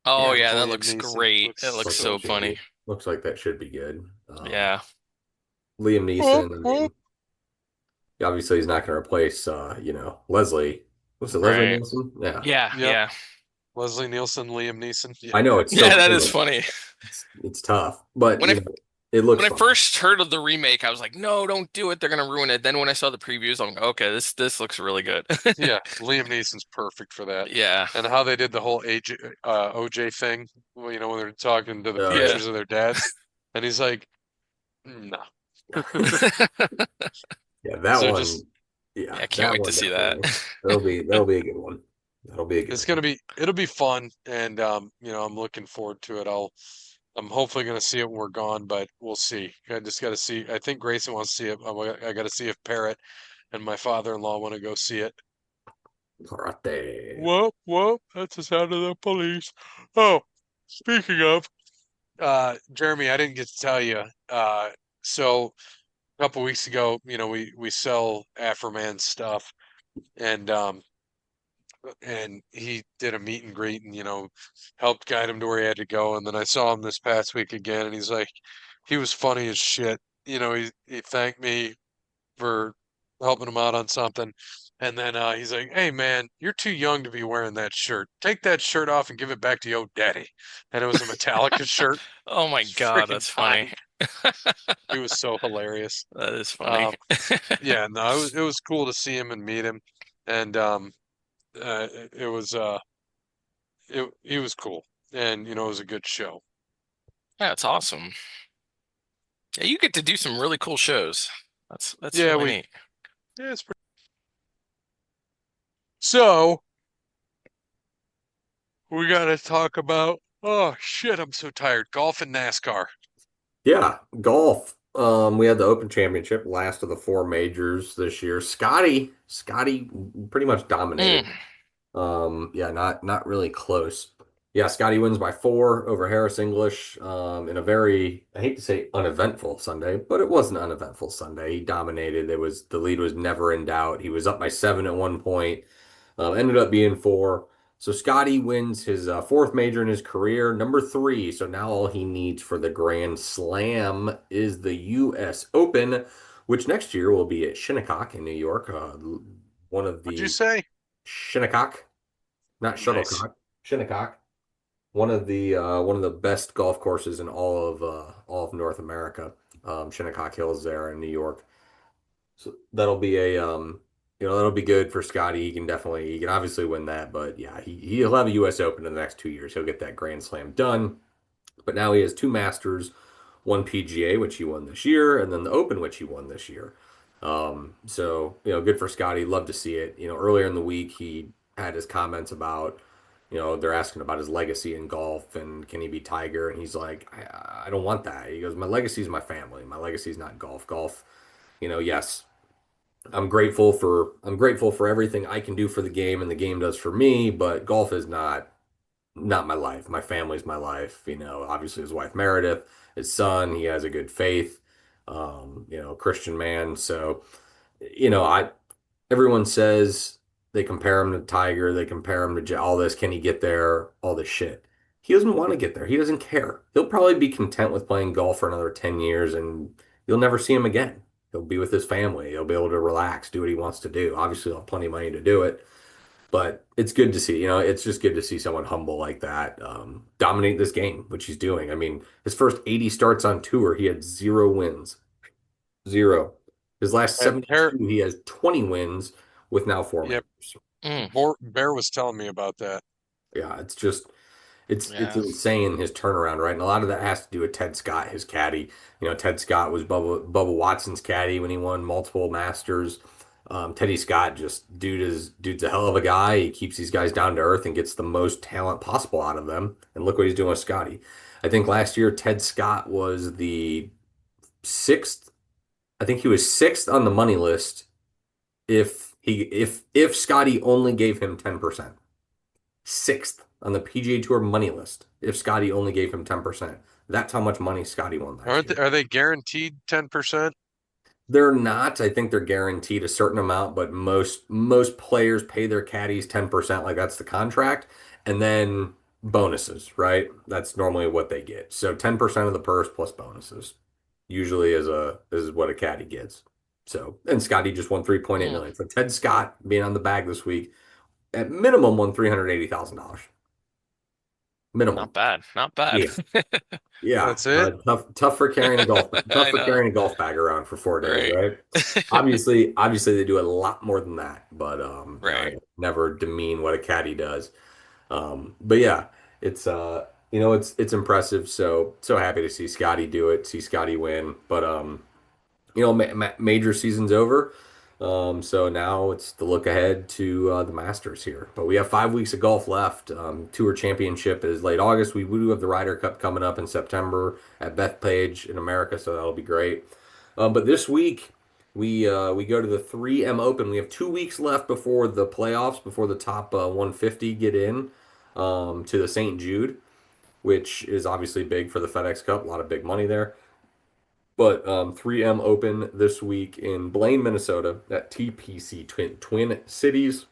Oh Yeah, with yeah, that Liam looks Neeson. great. It Looks looks looks like so so it should funny. funny. be. Looks like that should be good. Yeah. Liam Whoop, Neeson. I whoop. mean, obviously he's not going to replace, Leslie. What's it, Leslie Right. Nielsen? Yeah, Yeah, Yep. yeah. Leslie Nielsen, Liam Neeson. Yeah, I know it's Yeah, so that you is know funny. it's tough, but When I it looks when I fun. first heard of the remake, I was like, no, don't do it. They're gonna ruin it. Then when I saw the previews, I'm like, okay, this looks really good. yeah. Liam Neeson's perfect for that. Yeah. And how they did the whole OJ thing, well, when they're talking to the Yeah. Yeah. pictures of their dads, and he's like, no. Yeah, that So one. just Yeah, Yeah, I can't that wait to one see that. definitely. That'll be a good one. That'll be a good it's one. gonna be it'll be fun, and I'm looking forward to it. I'm hopefully gonna see it when we're gone, but we'll see. I just gotta see. I think Grayson wants to see it. I gotta see if Parrot and my father-in-law want to go see it. Karate. Whoop, whoop. That's the sound of the police. Oh, speaking of, Jeremy, I didn't get to tell you. So a couple weeks ago, we sell Afroman stuff, and he did a meet and greet, and helped guide him to where he had to go. And then I saw him this past week again, and he was funny as shit. He thanked me for helping him out on something. And then he's like, "Hey man, you're too young to be wearing that shirt. Take that shirt off and give it back to your daddy." And it was a Metallica shirt. Oh my It's God, freaking that's funny. dying. He was so hilarious. That is funny. Um, yeah, no, it was cool to see him and meet him, and it was he was cool, and it was a good show. Yeah, it's awesome. Yeah, you get to do some really cool shows. That's Yeah, really neat. yeah, it's pretty. So we got to talk about. Oh shit, I'm so tired. Golf and NASCAR. Yeah, golf. We had the Open Championship, last of the four majors this year. Scotty pretty much dominated. Mm. Yeah, not really close. Yeah, Scotty wins by 4 over Harris English, in a very, I hate to say uneventful Sunday, but it was an uneventful Sunday. He dominated. The lead was never in doubt. He was up by 7 at one point, ended up being 4. So Scotty wins his fourth major in his career, number 3. So now all he needs for the Grand Slam is the U.S. Open, which next year will be at Shinnecock in New York. One of What'd you the say? Shinnecock, not Nice. shuttlecock, Shinnecock. One of the best golf courses in all of North America. Shinnecock Hills there in New York. So that'll be good for Scotty. He can obviously win that, but yeah, he'll have a U.S. Open in the next 2 years. He'll get that Grand Slam done. But now he has 2 Masters, one PGA, which he won this year, and then the Open, which he won this year. So good for Scotty. Love to see it. Earlier in the week, he had his comments about, they're asking about his legacy in golf and can he be Tiger, and he's like, I don't want that. He goes, my legacy is my family. My legacy is not golf. Golf, yes, I'm grateful for everything I can do for the game and the game does for me, but golf is not my life. My family's my life. Obviously his wife Meredith, his son, he has a good faith, Christian man. So, I everyone says they compare him to Tiger, they compare him to all this. Can he get there? All this shit. he doesn't want to get there. He doesn't care. He'll probably be content with playing golf for another 10 years and you'll never see him again. He'll be with his family. He'll be able to relax, do what he wants to do. Obviously, he'll have plenty of money to do it, but it's good to see. It's just good to see someone humble like that dominate this game, which he's doing. I mean, his first 80 starts on tour, he had 0 wins. Zero. His last And Bear, 72, he has 20 wins with now four yep, majors. Mm, Bear was telling me about that. Yeah, it's just it's yeah. insane his turnaround, right? And a lot of that has to do with Ted Scott, his caddy. Ted Scott was Bubba Watson's caddy when he won multiple Masters. Teddy Scott just dude's a hell of a guy. He keeps these guys down to earth and gets the most talent possible out of them. And look what he's doing with Scotty. I think last year Ted Scott was the sixth. I think he was sixth on the money list if Scotty only gave him 10%. Sixth on the PGA Tour money list if Scotty only gave him 10%. That's how much money Scotty won last year. Are they guaranteed 10%? They're not. I think they're guaranteed a certain amount, but most players pay their caddies 10%, like that's the contract, and then bonuses, right? That's normally what they get. So 10% of the purse plus bonuses usually is what a caddy gets. So, and Scotty just won 3.8 Mm, million. So Ted Scott being on the bag this week, at minimum won $380,000. Minimum. not bad. Not bad. Yeah. Yeah, That's it? tough for carrying a tough I for know. carrying a golf bag around for 4 days, Right. right? Obviously they do a lot more than that, but I Right. never demean what a caddy does. But yeah, it's impressive. So happy to see Scotty do it, see Scotty win. But major season's over. So now it's the look ahead to the Masters here. But we have 5 weeks of golf left. Tour Championship is late August. We do have the Ryder Cup coming up in September at Bethpage in America, so that'll be great. But this week we go to the 3M Open. We have 2 weeks left before the playoffs, before the top 150 get in to the St. Jude, which is obviously big for the FedEx Cup. A lot of big money there. But 3M Open this week in Blaine, Minnesota at TPC Twin Cities.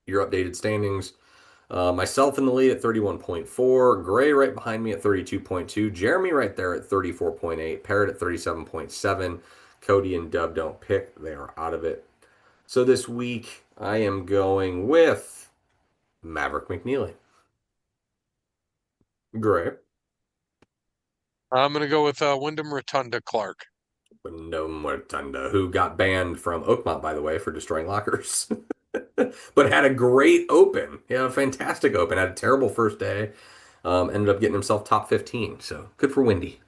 Your updated standings. Myself in the lead at 31.4. Gray right behind me at 32.2. Jeremy right there at 34.8. Parrot at 37.7. Cody and Dub don't pick. They are out of it. So this week I am going with Maverick McNeely. Gray. I'm going to go with Wyndham Rotunda Clark. No Mortunda, who got banned from Oakmont, by the way, for destroying lockers, but had a great open. He had a fantastic open. Had a terrible first day. Ended up getting himself top 15. So good for Windy.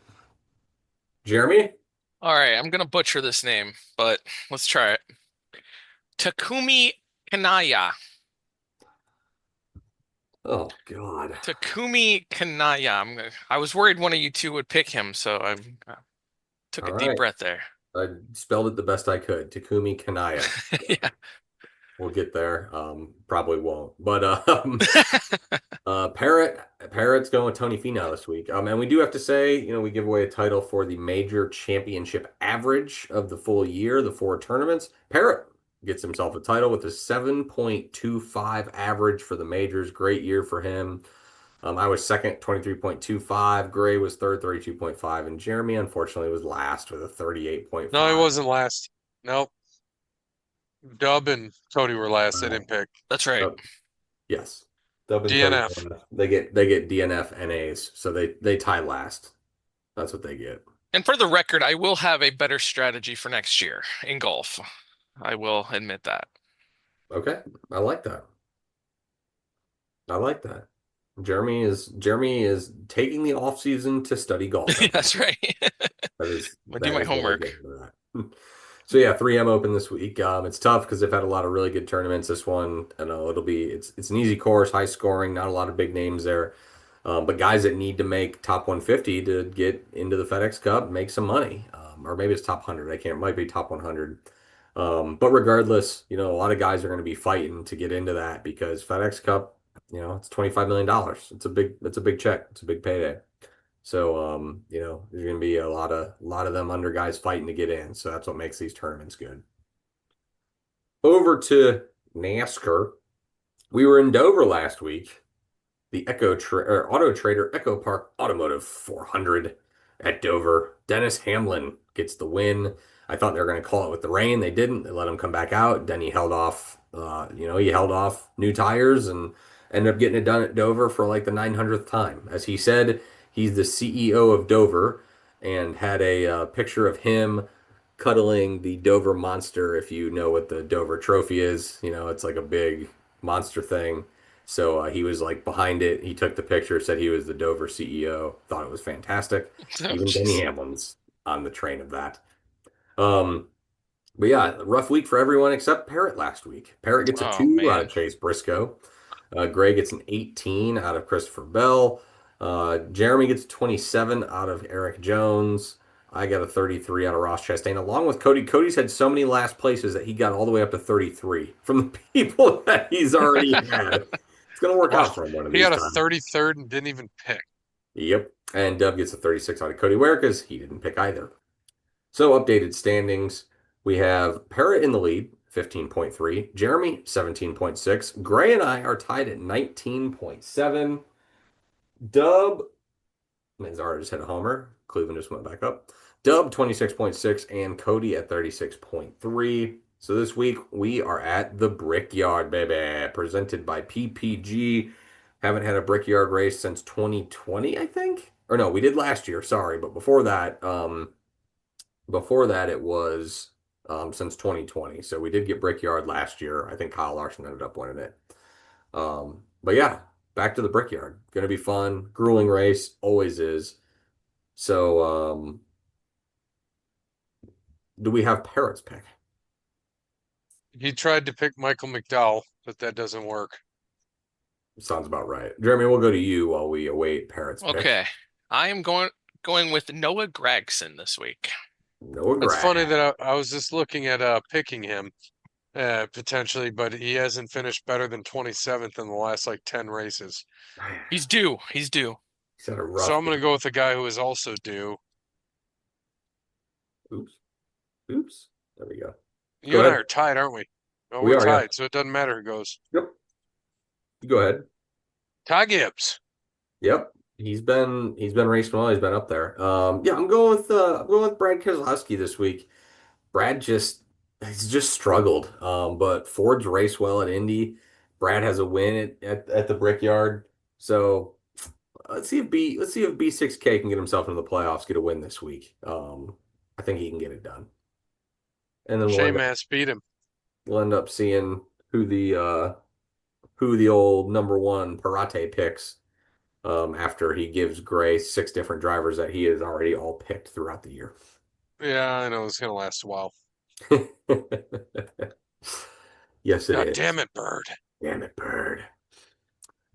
Jeremy? All right. I'm gonna butcher this name, but let's try it. Takumi Kanaya. Oh God. Takumi Kanaya. I was worried one of you two would pick him, so I took All a deep right. breath there. I spelled it the best I could. Takumi Kanaya. Yeah. We'll get there. Probably won't. But Parrot's going with Tony Finau this week. And we do have to say, we give away a title for the major championship average of the full year, the four tournaments. Parrot gets himself a title with a 7.25 average for the majors. Great year for him. I was second, 23.25. Gray was third, 32.5. And Jeremy, unfortunately, was last with a 38.5. No, he wasn't last. Nope. Dub and Cody were last. They didn't pick. That's right. Oh, yes. Dub and Cody, DNF. they get DNF NAs, so they tie last. That's what they get. And for the record, I will have a better strategy for next year in golf. I will admit that. Okay, I like that. I like that. Jeremy is taking the off season to study golf. That's right. That is I do my what I homework. get into that. So yeah, 3M Open this week. It's tough because they've had a lot of really good tournaments. This one, I know it's an easy course, high scoring, not a lot of big names there. But guys that need to make top 150 to get into the FedEx Cup, make some money. Or maybe it's top 100. I can't, it might be top 100. But regardless, a lot of guys are going to be fighting to get into that because FedEx Cup, it's $25 million. It's a big check. It's a big payday. So, there's going to be a lot of them under guys fighting to get in. So that's what makes these tournaments good. Over to NASCAR. We were in Dover last week. the Auto Trader Echo Park Automotive 400 at Dover. Dennis Hamlin gets the win. I thought they were going to call it with the rain. They didn't. They let him come back out. Then he held off. He held off new tires and ended up getting it done at Dover for like the 900th time. As he said, he's the CEO of Dover and had a picture of him cuddling the Dover monster. If you know what the Dover Trophy is, it's like a big monster thing. So he was like behind it. He took the picture, said he was the Dover CEO. Thought it was fantastic. Oh, Even Denny jeez. Hamlin's on the train of that. Um, but yeah, rough week for everyone except Parrot last week. Parrot gets a Oh 2 out of man. Chase Briscoe. Gray gets an 18 out of Christopher Bell. Jeremy gets 27 out of Eric Jones. I got a 33 out of Ross Chastain, along with Cody. Cody's had so many last places that he got all the way up to 33 from the people that he's already had. It's going to work Wow. out for him one of He these got a times. 33rd and didn't even pick. Yep. And Dub gets a 36 out of Cody Ware because he didn't pick either. So updated standings. We have Parrot in the lead, 15.3. Jeremy, 17.6. Gray and I are tied at 19.7. Dub, Manzara just hit a homer. Cleveland just went back up. Dub, 26.6, and Cody at 36.3. So this week we are at the Brickyard, baby, presented by PPG. Haven't had a Brickyard race since 2020, I think. Or no, we did last year, sorry. But before that it was since 2020. So we did get Brickyard last year. I think Kyle Larson ended up winning it. But yeah, back to the Brickyard. Gonna be fun. Grueling race, always is. So do we have Parrots pick? He tried to pick Michael McDowell, but that doesn't work. Sounds about right. Jeremy, we'll go to you while we await Parrots pick. Okay. I am going with Noah Gragson this week. Noah It's funny Grag. that I was just looking at picking him potentially, but he hasn't finished better than 27th in the last like 10 races. He's due. He's due. He's had a So rough I'm going to go with a guy who is also due. Oops. Oops. There we go. You Go and I ahead. are tied, aren't we? Oh, We we're are, yeah. tied, so it doesn't matter who goes. Yep. Go ahead. Ty Gibbs. Yep. He's been racing well. He's been up there. Yeah, I'm going with Brad Keselowski this week. Brad he's just struggled. But Ford's race well at Indy. Brad has a win at the Brickyard. So let's see if B6K can get himself into the playoffs, get a win this week. I think he can get it done. And then Shea Mass beat him. we'll end up seeing who the old number one Parate picks after he gives Gray 6 different drivers that he has already all picked throughout the year. Yeah, I know it's going to last a while. Yes, it God is. damn it, Bird. Damn it, Bird.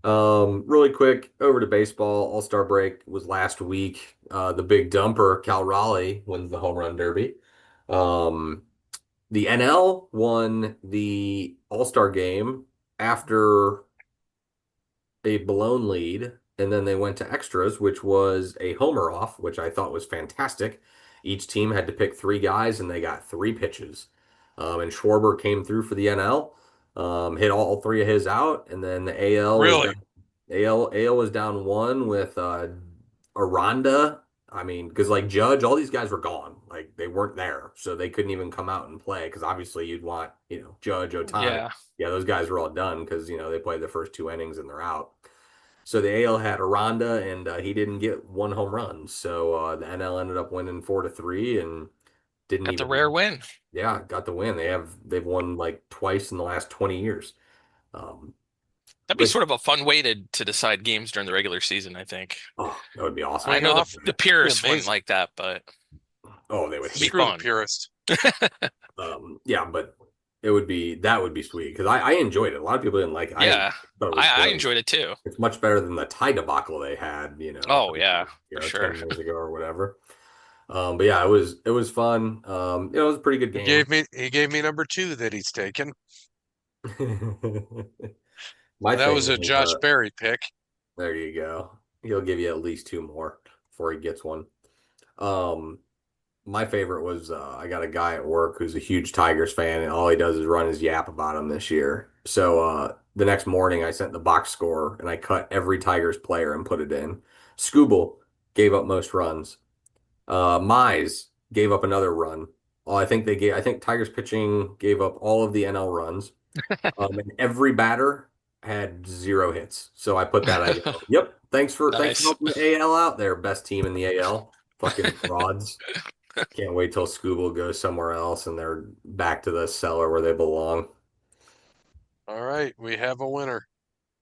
Really quick, over to baseball. All-Star break was last week. The big dumper, Cal Raleigh, wins the home run derby. Um, the NL won the All-Star game after a blown lead, and then they went to extras, which was a homer off, which I thought was fantastic. Each team had to pick 3 guys, and they got 3 pitches. And Schwarber came through for the NL, hit all 3 of his out, and then the AL was Really? down, AL was down 1 with Aranda. I mean, because like Judge, all these guys were gone. Like they weren't there, so they couldn't even come out and play. Because obviously you'd want, Judge, Otani. Yeah. Yeah, those guys were all done because they played the first 2 innings and they're out. So the AL had Aranda, and he didn't get 1 home run. So the NL ended up winning 4-3 and didn't Got the rare even, win. yeah, got the win. They've won like twice in the last 20 years. Um, That'd be but sort of a fun way to decide games during the regular season, I think. oh, that would be awesome. I know the Playoff? the Yeah, purists wouldn't amazing. like that, but Oh, they would it'd be hate. Screw the fun. purist. Yeah, but that would be sweet because I enjoyed it. A lot of people didn't like it. Yeah. Thought it was I great. enjoyed it too. It's much better than the tie debacle they had, Oh yeah, for sure. 10 years ago or whatever. But yeah, it was fun. It was a pretty good He game. gave me number 2 that he's taken. My That thing was a was, Josh Berry pick. there you go. He'll give you at least 2 more before he gets one. Um, my favorite was I got a guy at work who's a huge Tigers fan, and all he does is run his yap about them this year. So the next morning I sent the box score and I cut every Tigers player and put it in. Scooble gave up most runs. Mize gave up another run. I think Tigers pitching gave up all of the NL runs. And every batter had 0 hits. So I put that, I go, yep, thanks for Nice. helping the AL out there, best team in the AL. Fucking frauds. Can't wait till Scooble goes somewhere else and they're back to the cellar where they belong. All right, we have a winner.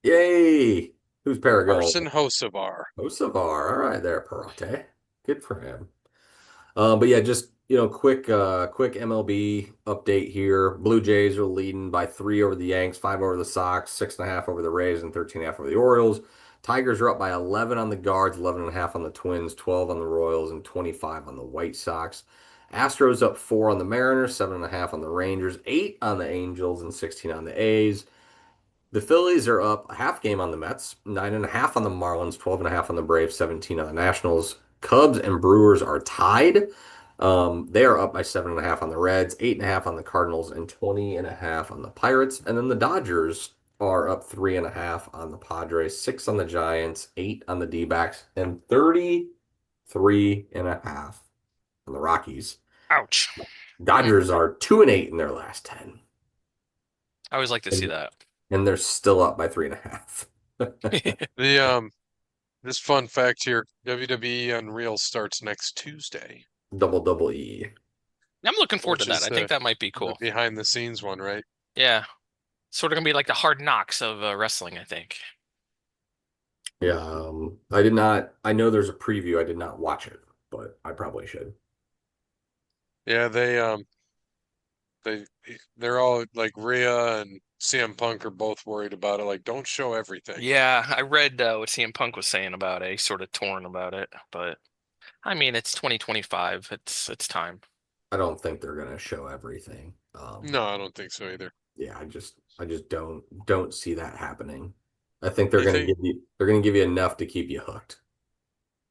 Yay! Who's Paragon? Carson Hocevar. Osavar. All right there, Parate. Good for him. But yeah, just quick MLB update here. Blue Jays are leading by 3 over the Yanks, 5 over the Sox, 6.5 over the Rays, and 13.5 over the Orioles. Tigers are up by 11 on the Guards, 11.5 on the Twins, 12 on the Royals, and 25 on the White Sox. Astros up 4 on the Mariners, 7.5 on the Rangers, 8 on the Angels, and 16 on the A's. The Phillies are up a half game on the Mets, 9.5 on the Marlins, 12.5 on the Braves, 17 on the Nationals. Cubs and Brewers are tied. They are up by 7.5 on the Reds, 8.5 on the Cardinals, and 20.5 on the Pirates. And then the Dodgers are up 3.5 on the Padres, 6 on the Giants, 8 on the D-backs, and 33.5 on the Rockies. Ouch. Dodgers are 2-8 in their last 10. I always like to see And, that. and they're still up by 3.5. The this fun fact here, WWE Unreal starts next Tuesday, Double E. I'm looking forward to which that. is I think that might be the cool. behind the scenes one, right? Yeah. Sort of gonna be like the hard knocks of wrestling, I think. Yeah, I did not. I know there's a preview. I did not watch it, but I probably should. Yeah, they they're all like Rhea and CM Punk are both worried about it. Like, don't show everything. Yeah, I read what CM Punk was saying about it. He's sort of torn about it, but I mean, it's 2025. It's time. I don't think they're gonna show everything. No, I don't think so either. Yeah, I just don't see that happening. I think You think? they're gonna give you enough to keep you hooked.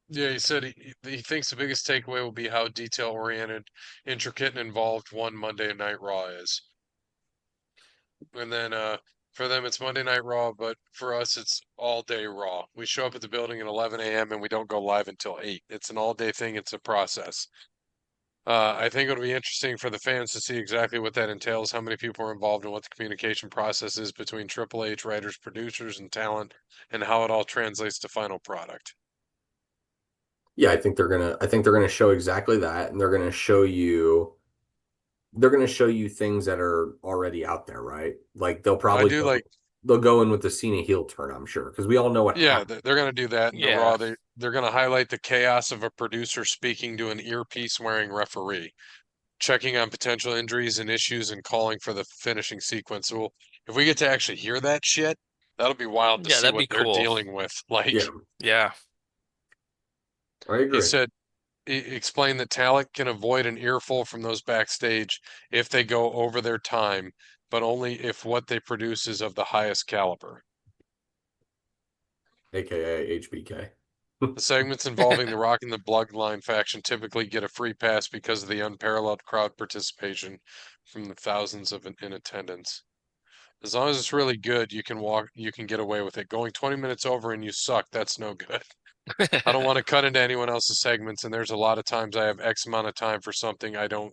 Yeah, he said he thinks the biggest takeaway will be how detail oriented, intricate, and involved one Monday Night Raw is. And then for them it's Monday Night Raw, but for us it's all day Raw. We show up at the building at 11 a.m. and we don't go live until 8. It's an all day thing, it's a process. I think it'll be interesting for the fans to see exactly what that entails, how many people are involved, and what the communication process is between Triple H, writers, producers, and talent, and how it all translates to final product. Yeah, I think they're gonna show exactly that, and they're gonna show you things that are already out there, right? Like I do like, they'll go in with the Cena heel turn, I'm sure, because we all know what yeah, happened. they're going to do that in the Yeah. Raw. They're going to highlight the chaos of a producer speaking to an earpiece wearing referee, checking on potential injuries and issues, and calling for the finishing sequence. So if we get to actually hear that shit, that'll be wild to Yeah, see that'd what be they're cool. dealing with. Like Yeah, Yeah. I he agree. said, he explained that talent can avoid an earful from those backstage if they go over their time, but only if what they produce is of the highest caliber. AKA HBK. The segments involving the Rock and the Bloodline faction typically get a free pass because of the unparalleled crowd participation from the thousands in attendance. As long as it's really good, you can get away with it. Going 20 minutes over and you suck, that's no good. I don't want to cut into anyone else's segments, and there's a lot of times I have X amount of time for something I don't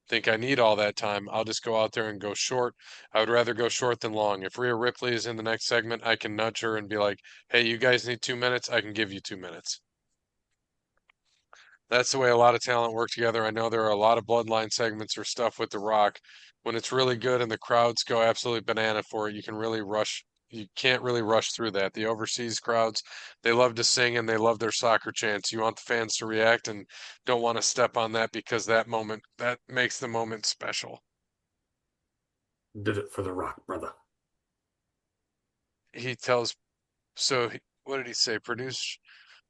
think I need all that time. I'll just go out there and go short. I would rather go short than long. If Rhea Ripley is in the next segment, I can nudge her and be like, hey, you guys need 2 minutes. I can give you 2 minutes. That's the way a lot of talent work together. I know there are a lot of bloodline segments or stuff with The Rock. When it's really good and the crowds go absolutely banana for it, you can really rush. You can't really rush through that. The overseas crowds, they love to sing and they love their soccer chants. You want the fans to react and don't want to step on that because that makes the moment special. Did it for the Rock, brother. He tells, what did he say?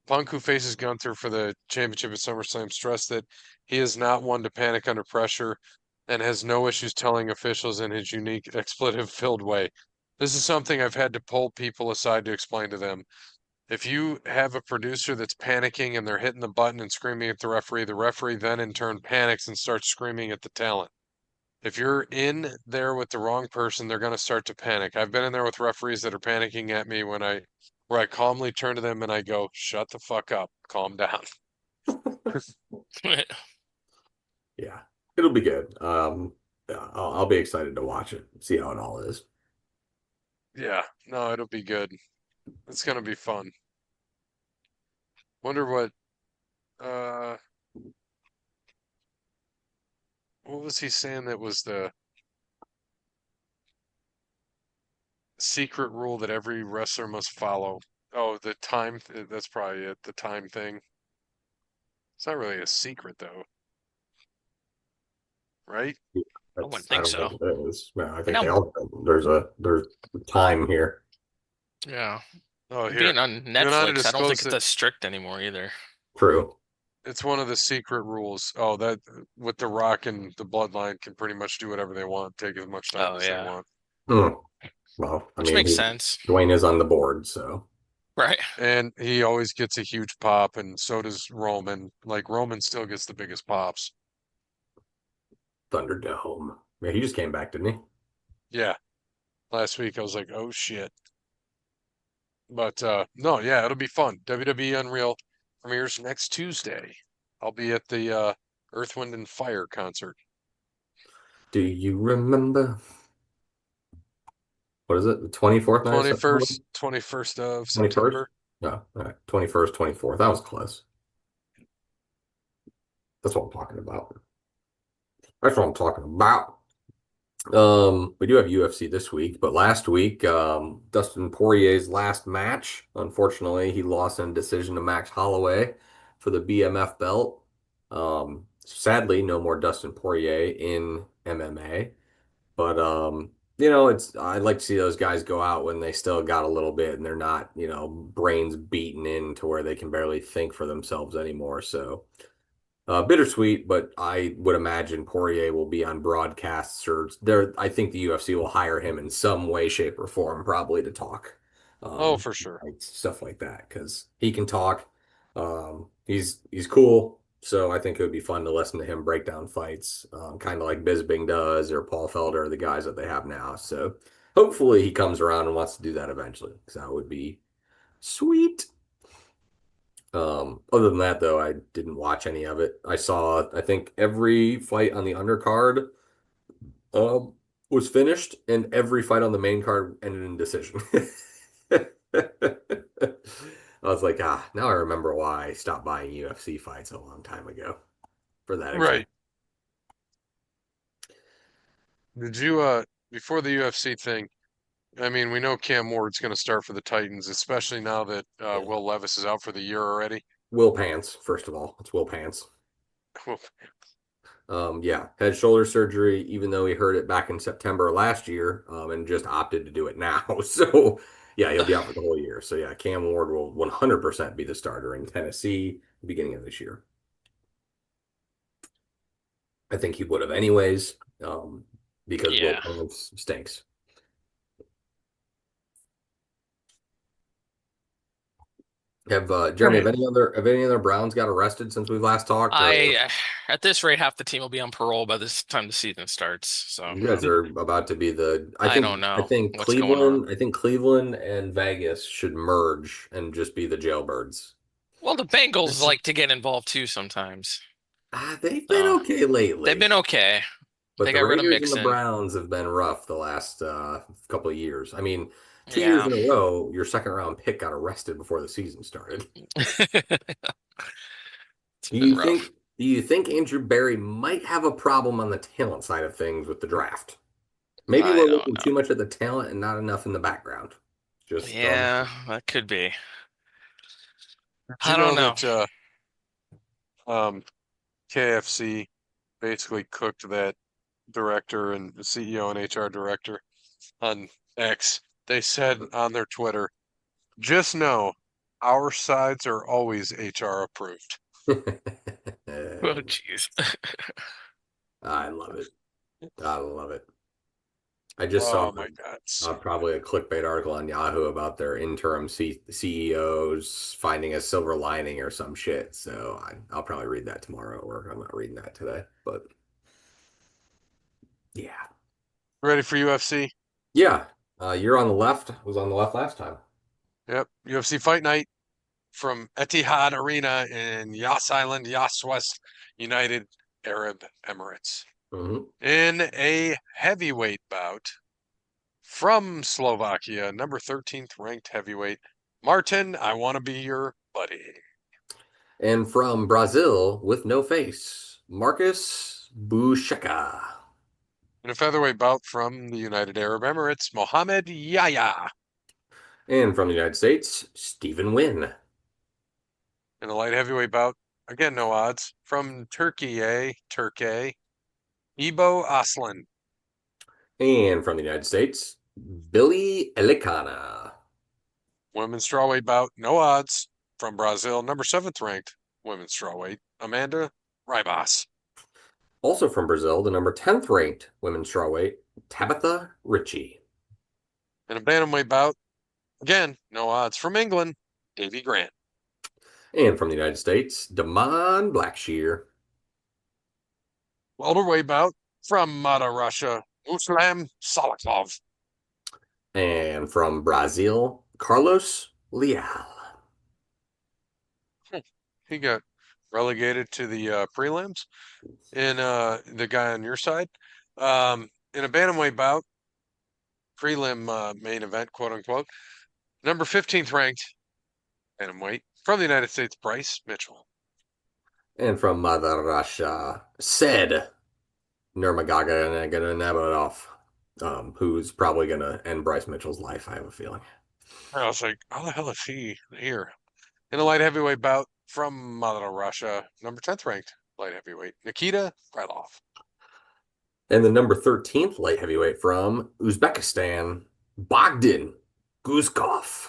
Punk, who faces Gunther for the championship at SummerSlam, stressed that he is not one to panic under pressure and has no issues telling officials in his unique expletive-filled way. This is something I've had to pull people aside to explain to them. If you have a producer that's panicking and they're hitting the button and screaming at the referee then in turn panics and starts screaming at the talent. If you're in there with the wrong person, they're going to start to panic. I've been in there with referees that are panicking at me where I calmly turn to them and I go, shut the fuck up, calm down. Yeah, it'll be good. Yeah, I'll be excited to watch it, see how it all is. Yeah, no, it'll be good. It's going to be fun. Wonder uh, what was he saying that was the secret rule that every wrestler must follow? Oh, the time, that's probably it, the time thing. It's not really a secret though, right? I wouldn't I think don't think so. it is. Man, I I mean, think they all there's time here. yeah. Oh, here. Being on You and I to Netflix, I don't think disclose it's that as strict anymore either. True. it's one of the secret rules. Oh, that with The Rock and the Bloodline can pretty much do whatever they want, take as much time Oh as they yeah, want. Hmm. Well, I which mean, makes sense, Dwayne is on the board, so right? And he always gets a huge pop, and so does Roman. Like Roman still gets the biggest pops. Thunderdome. Yeah, he just came back, didn't he? Yeah. Last week I was like, oh shit. But no, yeah, it'll be fun. WWE Unreal premieres next Tuesday. I'll be at the Earth, Wind, and Fire concert. Do you remember? What is it? The 24th night of September? 21st of 21st? September. No, all right. 21st, 24th. That was close. That's what I'm talking about. That's what I'm talking about. We do have UFC this week, but last week, Dustin Poirier's last match, unfortunately, he lost in a decision to Max Holloway for the BMF belt. Sadly, no more Dustin Poirier in MMA. But it's I like to see those guys go out when they still got a little bit and they're not, brains beaten in to where they can barely think for themselves anymore. So bittersweet, but I would imagine Poirier will be on broadcasts or there. I think the UFC will hire him in some way, shape, or form, probably to talk, Oh, for sure. like stuff like that, because he can talk. He's cool, so I think it would be fun to listen to him break down fights, kind of like Bisping does or Paul Felder, the guys that they have now. So hopefully he comes around and wants to do that eventually, because that would be sweet. Other than that, though, I didn't watch any of it. I saw, I think, every fight on the undercard um, was finished, and every fight on the main card ended in decision. I was like, now I remember why I stopped buying UFC fights a long time ago for that Right. exact. Did you before the UFC thing? I mean, we know Cam Ward's going to start for the Titans, especially now that Yeah. Will Levis is out for the year already. Will Pants, first of all. It's Will Pants. Yeah, had shoulder surgery, even though he hurt it back in September last year, and just opted to do it now. So, yeah, he'll be out for the whole year. So, yeah, Cam Ward will 100% be the starter in Tennessee beginning of this year. I think he would have anyways, because Will Yeah. Pants stinks. Jeremy, Right. have any other Browns got arrested since we last talked, or I at this rate, half the team will be on parole by this time the season starts. So you guys are about to be I don't know what's going on. I think Cleveland and Vegas should merge and just be the jailbirds. Well, the Bengals It's like to get involved too sometimes. They've been So okay they've lately, been okay. but They the got rid of Raiders and the Mixon. Browns have been rough the last couple of years. I mean, 2 years Yeah. in a row, your second round pick got arrested before the season started. It's Do been you think rough. do you think Andrew Barry might have a problem on the talent side of things with the draft? Maybe I we're don't looking too much at the talent and not enough in the background. know. Just throwing. Yeah, that could be. Did you I don't know know. that um, KFC basically cooked that director and CEO and HR director on X? They said on their Twitter, just know our sides are always HR approved. Oh, jeez. I love it. I love it. I just saw Oh my God. probably a clickbait article on Yahoo about their interim CEOs finding a silver lining or some shit. So I'll probably read that tomorrow, or I'm not reading that today. But Yeah. Ready for UFC? Yeah. You're on the left. I was on the left last time. Yep. UFC Fight Night from Etihad Arena in Yas Island, Yas West, United Arab Emirates. Hmm. In a heavyweight bout from Slovakia, number 13th ranked heavyweight, Martin, I want to be your buddy. And from Brazil with no face, Marcus Buchecha. In a featherweight bout from the United Arab Emirates, Mohamed Yahya. And from the United States, Stephen Wynn. In a light heavyweight bout, again, no odds, from Turkey, Ibo Aslan. And from the United States, Billy Elikana. Women's strawweight bout, no odds, from Brazil, number 7th ranked women's strawweight, Amanda Ribas. Also from Brazil, the number 10th ranked women's strawweight, Tabitha Ritchie. In a bantamweight bout, again, no odds, from England, Davy Grant. And from the United States, Damon Blackshear. Welterweight bout from Mata, Russia, Muslim Salikov. And from Brazil, Carlos Leal. He got relegated to the prelims. In the guy on your side, in a bantamweight bout, prelim main event, quote unquote, number 15th ranked bantamweight from the United States, Bryce Mitchell. And from Mother Russia, said Nurmagomedov, who's probably going to end Bryce Mitchell's life, I have a feeling. I was like, how the hell is he here? In a light heavyweight bout from Mother Russia, number 10th ranked light heavyweight, Nikita Krylov. And the number 13th light heavyweight from Uzbekistan, Bogdan Guzkov.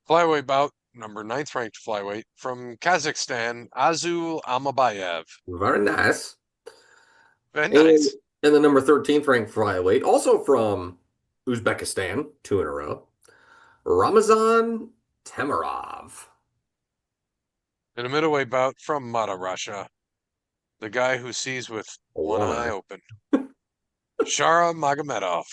Flyweight bout, number 9th ranked flyweight from Kazakhstan, Azul Amabayev. Very nice. Very nice. And the number 13th ranked flyweight, also from Uzbekistan, 2 in a row, Ramazan Temirov. In a middleweight bout from Mata, Russia, the guy who sees with one eye open, Shara Magomedov.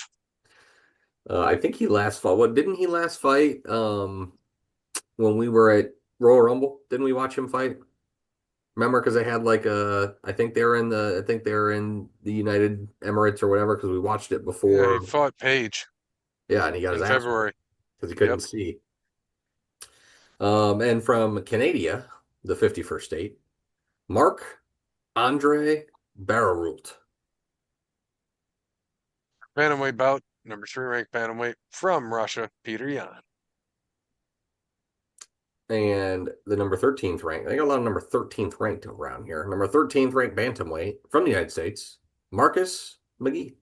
I think he last fought. What didn't he last fight? When we were at Royal Rumble, didn't we watch him fight? Remember, because they had like I think they're in the United Emirates or whatever, because we watched it before. Yeah, he fought Paige. Yeah, and he got his ass February because he couldn't see. And from Canada, the 51st state, Mark Andre Bararult. Bantamweight bout, number 3 ranked bantamweight from Russia, Peter Yan. And the number 13th ranked, they got a lot of number 13th ranked around here. Number 13th ranked bantamweight from the United States, Marcus McGee.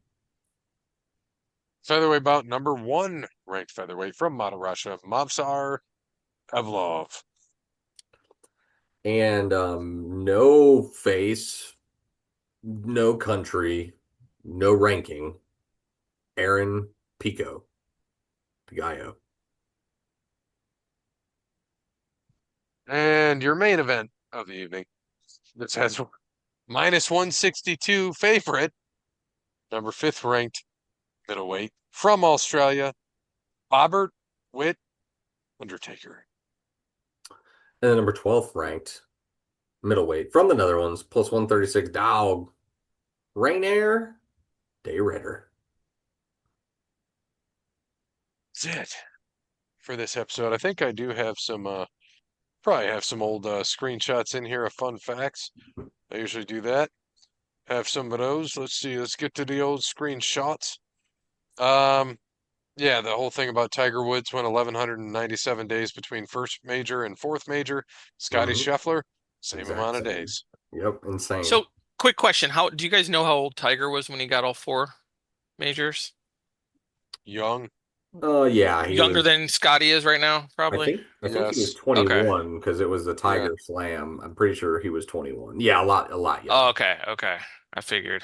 Featherweight bout, number 1 ranked featherweight from Mata, Russia, Mavsar Evlov. And no face, no country, no ranking, Aaron Pico, Gallo. And your main event of the evening. This has minus 162 favorite, number 5th ranked middleweight from Australia, Robert Witt Undertaker. And the number 12th ranked middleweight from the Netherlands, plus 136 dog, Rainier de Ridder. That's it for this episode. I think I do have some probably have some old screenshots in here of fun facts. I usually do that. Have some of those. Let's see. Let's get to the old screenshots. Yeah, the whole thing about Tiger Woods went 1,197 days between first major and fourth major. Scotty Scheffler, same amount of days. Yep, insane. So, quick question: How do you guys know how old Tiger was when he got all 4 majors? Young. Yeah, Younger than Scotty is right now, probably. I think he was Yes. 21 because it was the Tiger Slam. I'm pretty sure he was 21. Yeah, a lot younger. Oh, okay. I figured.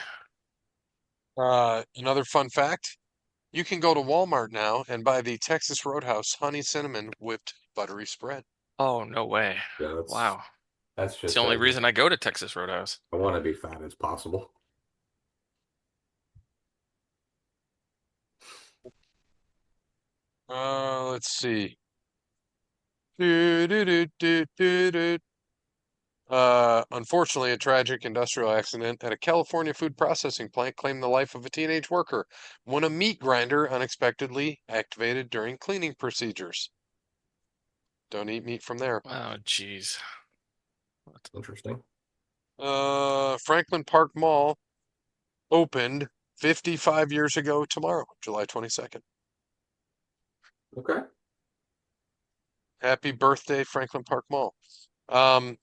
Another fun fact. You can go to Walmart now and buy the Texas Roadhouse honey cinnamon whipped buttery spread. Oh, no way. Yeah, Wow. That's just It's the only reason I go to Texas Roadhouse. I want to be fat as possible. Let's see. Do, do, do, do, do, do. Unfortunately, a tragic industrial accident at a California food processing plant claimed the life of a teenage worker when a meat grinder unexpectedly activated during cleaning procedures. Don't eat meat from there. Oh, jeez. Interesting. Franklin Park Mall opened 55 years ago tomorrow, July 22nd. Okay. Happy birthday, Franklin Park Mall. Um,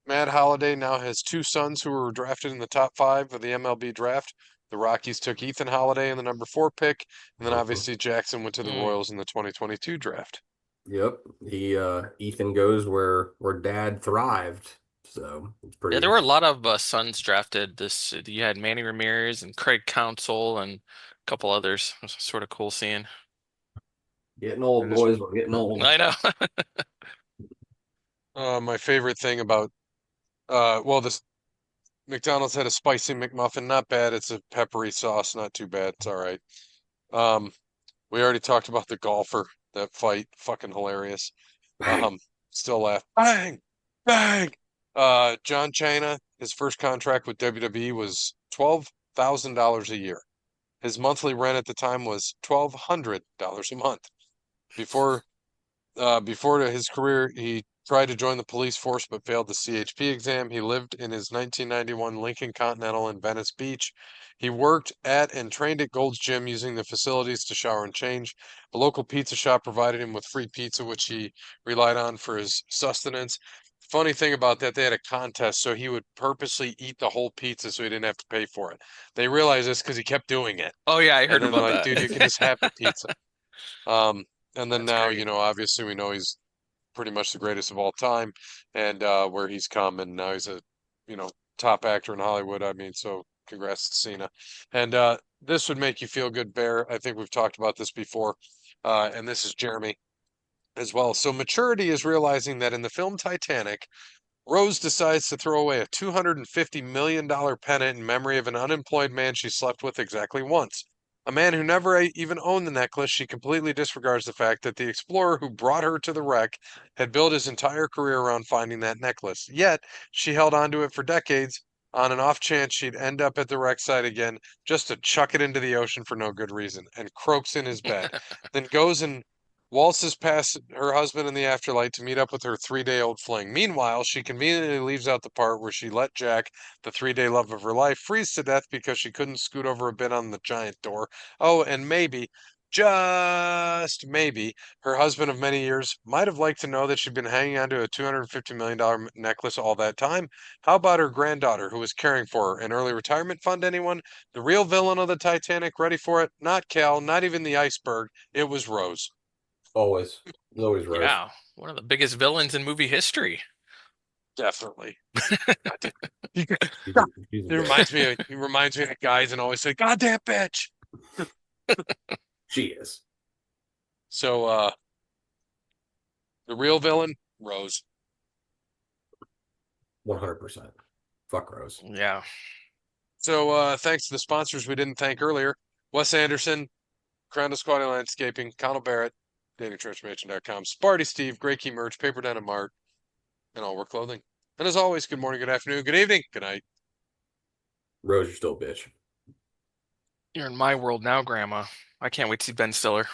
Matt Holliday now has two sons who were drafted in the top 5 of the MLB draft. The Rockies took Ethan Holliday in the number 4 pick, and then Mhm. obviously Jackson went to the Mm. Royals in the 2022 draft. Yep. Ethan goes where dad thrived. So it's Yeah, there pretty were a lot of sons drafted. You had Manny Ramirez and Craig Counsell and a couple others. It was sort of cool seeing. getting old, It is boys. We're getting old. I know. my favorite thing about well, this McDonald's had a spicy McMuffin, not bad. It's a peppery sauce, not too bad. It's all right. Um, we already talked about the golfer, that fight, fucking hilarious. Bang. Um, Still laugh. Bang, bang. John Cena, his first contract with WWE was $12,000 a year. His monthly rent at the time was $1,200 a month. Before before his career, he tried to join the police force but failed the CHP exam. He lived in his 1991 Lincoln Continental in Venice Beach. He worked at and trained at Gold's Gym using the facilities to shower and change. A local pizza shop provided him with free pizza, which he relied on for his sustenance. Funny thing about that, they had a contest, so he would purposely eat the whole pizza so he didn't have to pay for it. They realized this because he kept doing it. Oh yeah, I And heard then they're about like, that. dude, you can just have the pizza. Um, and then That's now, great. obviously we know he's pretty much the greatest of all time and where he's come and now he's a, you know, top actor in Hollywood. I mean, so congrats to Cena. And this would make you feel good, Bear. I think we've talked about this before. And this is Jeremy as well. So maturity is realizing that in the film Titanic, Rose decides to throw away a $250 million pennant in memory of an unemployed man she slept with exactly once. A man who never even owned the necklace, she completely disregards the fact that the explorer who brought her to the wreck had built his entire career around finding that necklace. Yet, she held on to it for decades on an off chance she'd end up at the wreck site again just to chuck it into the ocean for no good reason and croaks in his bed. Then goes and waltzes past her husband in the afterlife to meet up with her 3-day-old fling. Meanwhile, she conveniently leaves out the part where she let Jack, the 3-day love of her life, freeze to death because she couldn't scoot over a bit on the giant door. Oh, and maybe, just maybe, her husband of many years might have liked to know that she'd been hanging on to a $250 million necklace all that time. How about her granddaughter who was caring for her? An early retirement fund, anyone? The real villain of the Titanic, ready for it? Not Cal, not even the iceberg. It was Rose. Always. It's always Rose. Yeah, one of the biggest villains in movie history. Definitely. God damn. She's a, she's a It bitch. reminds me of guys and always say, "Goddamn bitch." She is. So the real villain, Rose. 100%. Fuck Rose. Yeah. So thanks to the sponsors we didn't thank earlier. Wes Anderson, Crown Quality Landscaping, Connell Barrett, DatingTransformation.com, Sparty Steve, Grey Key Merch, Paper Denim Mart, and All Work Clothing. And as always, good morning, good afternoon, good evening, good night. Rose, you're still a bitch. You're in my world now, Grandma. I can't wait to see Ben Stiller.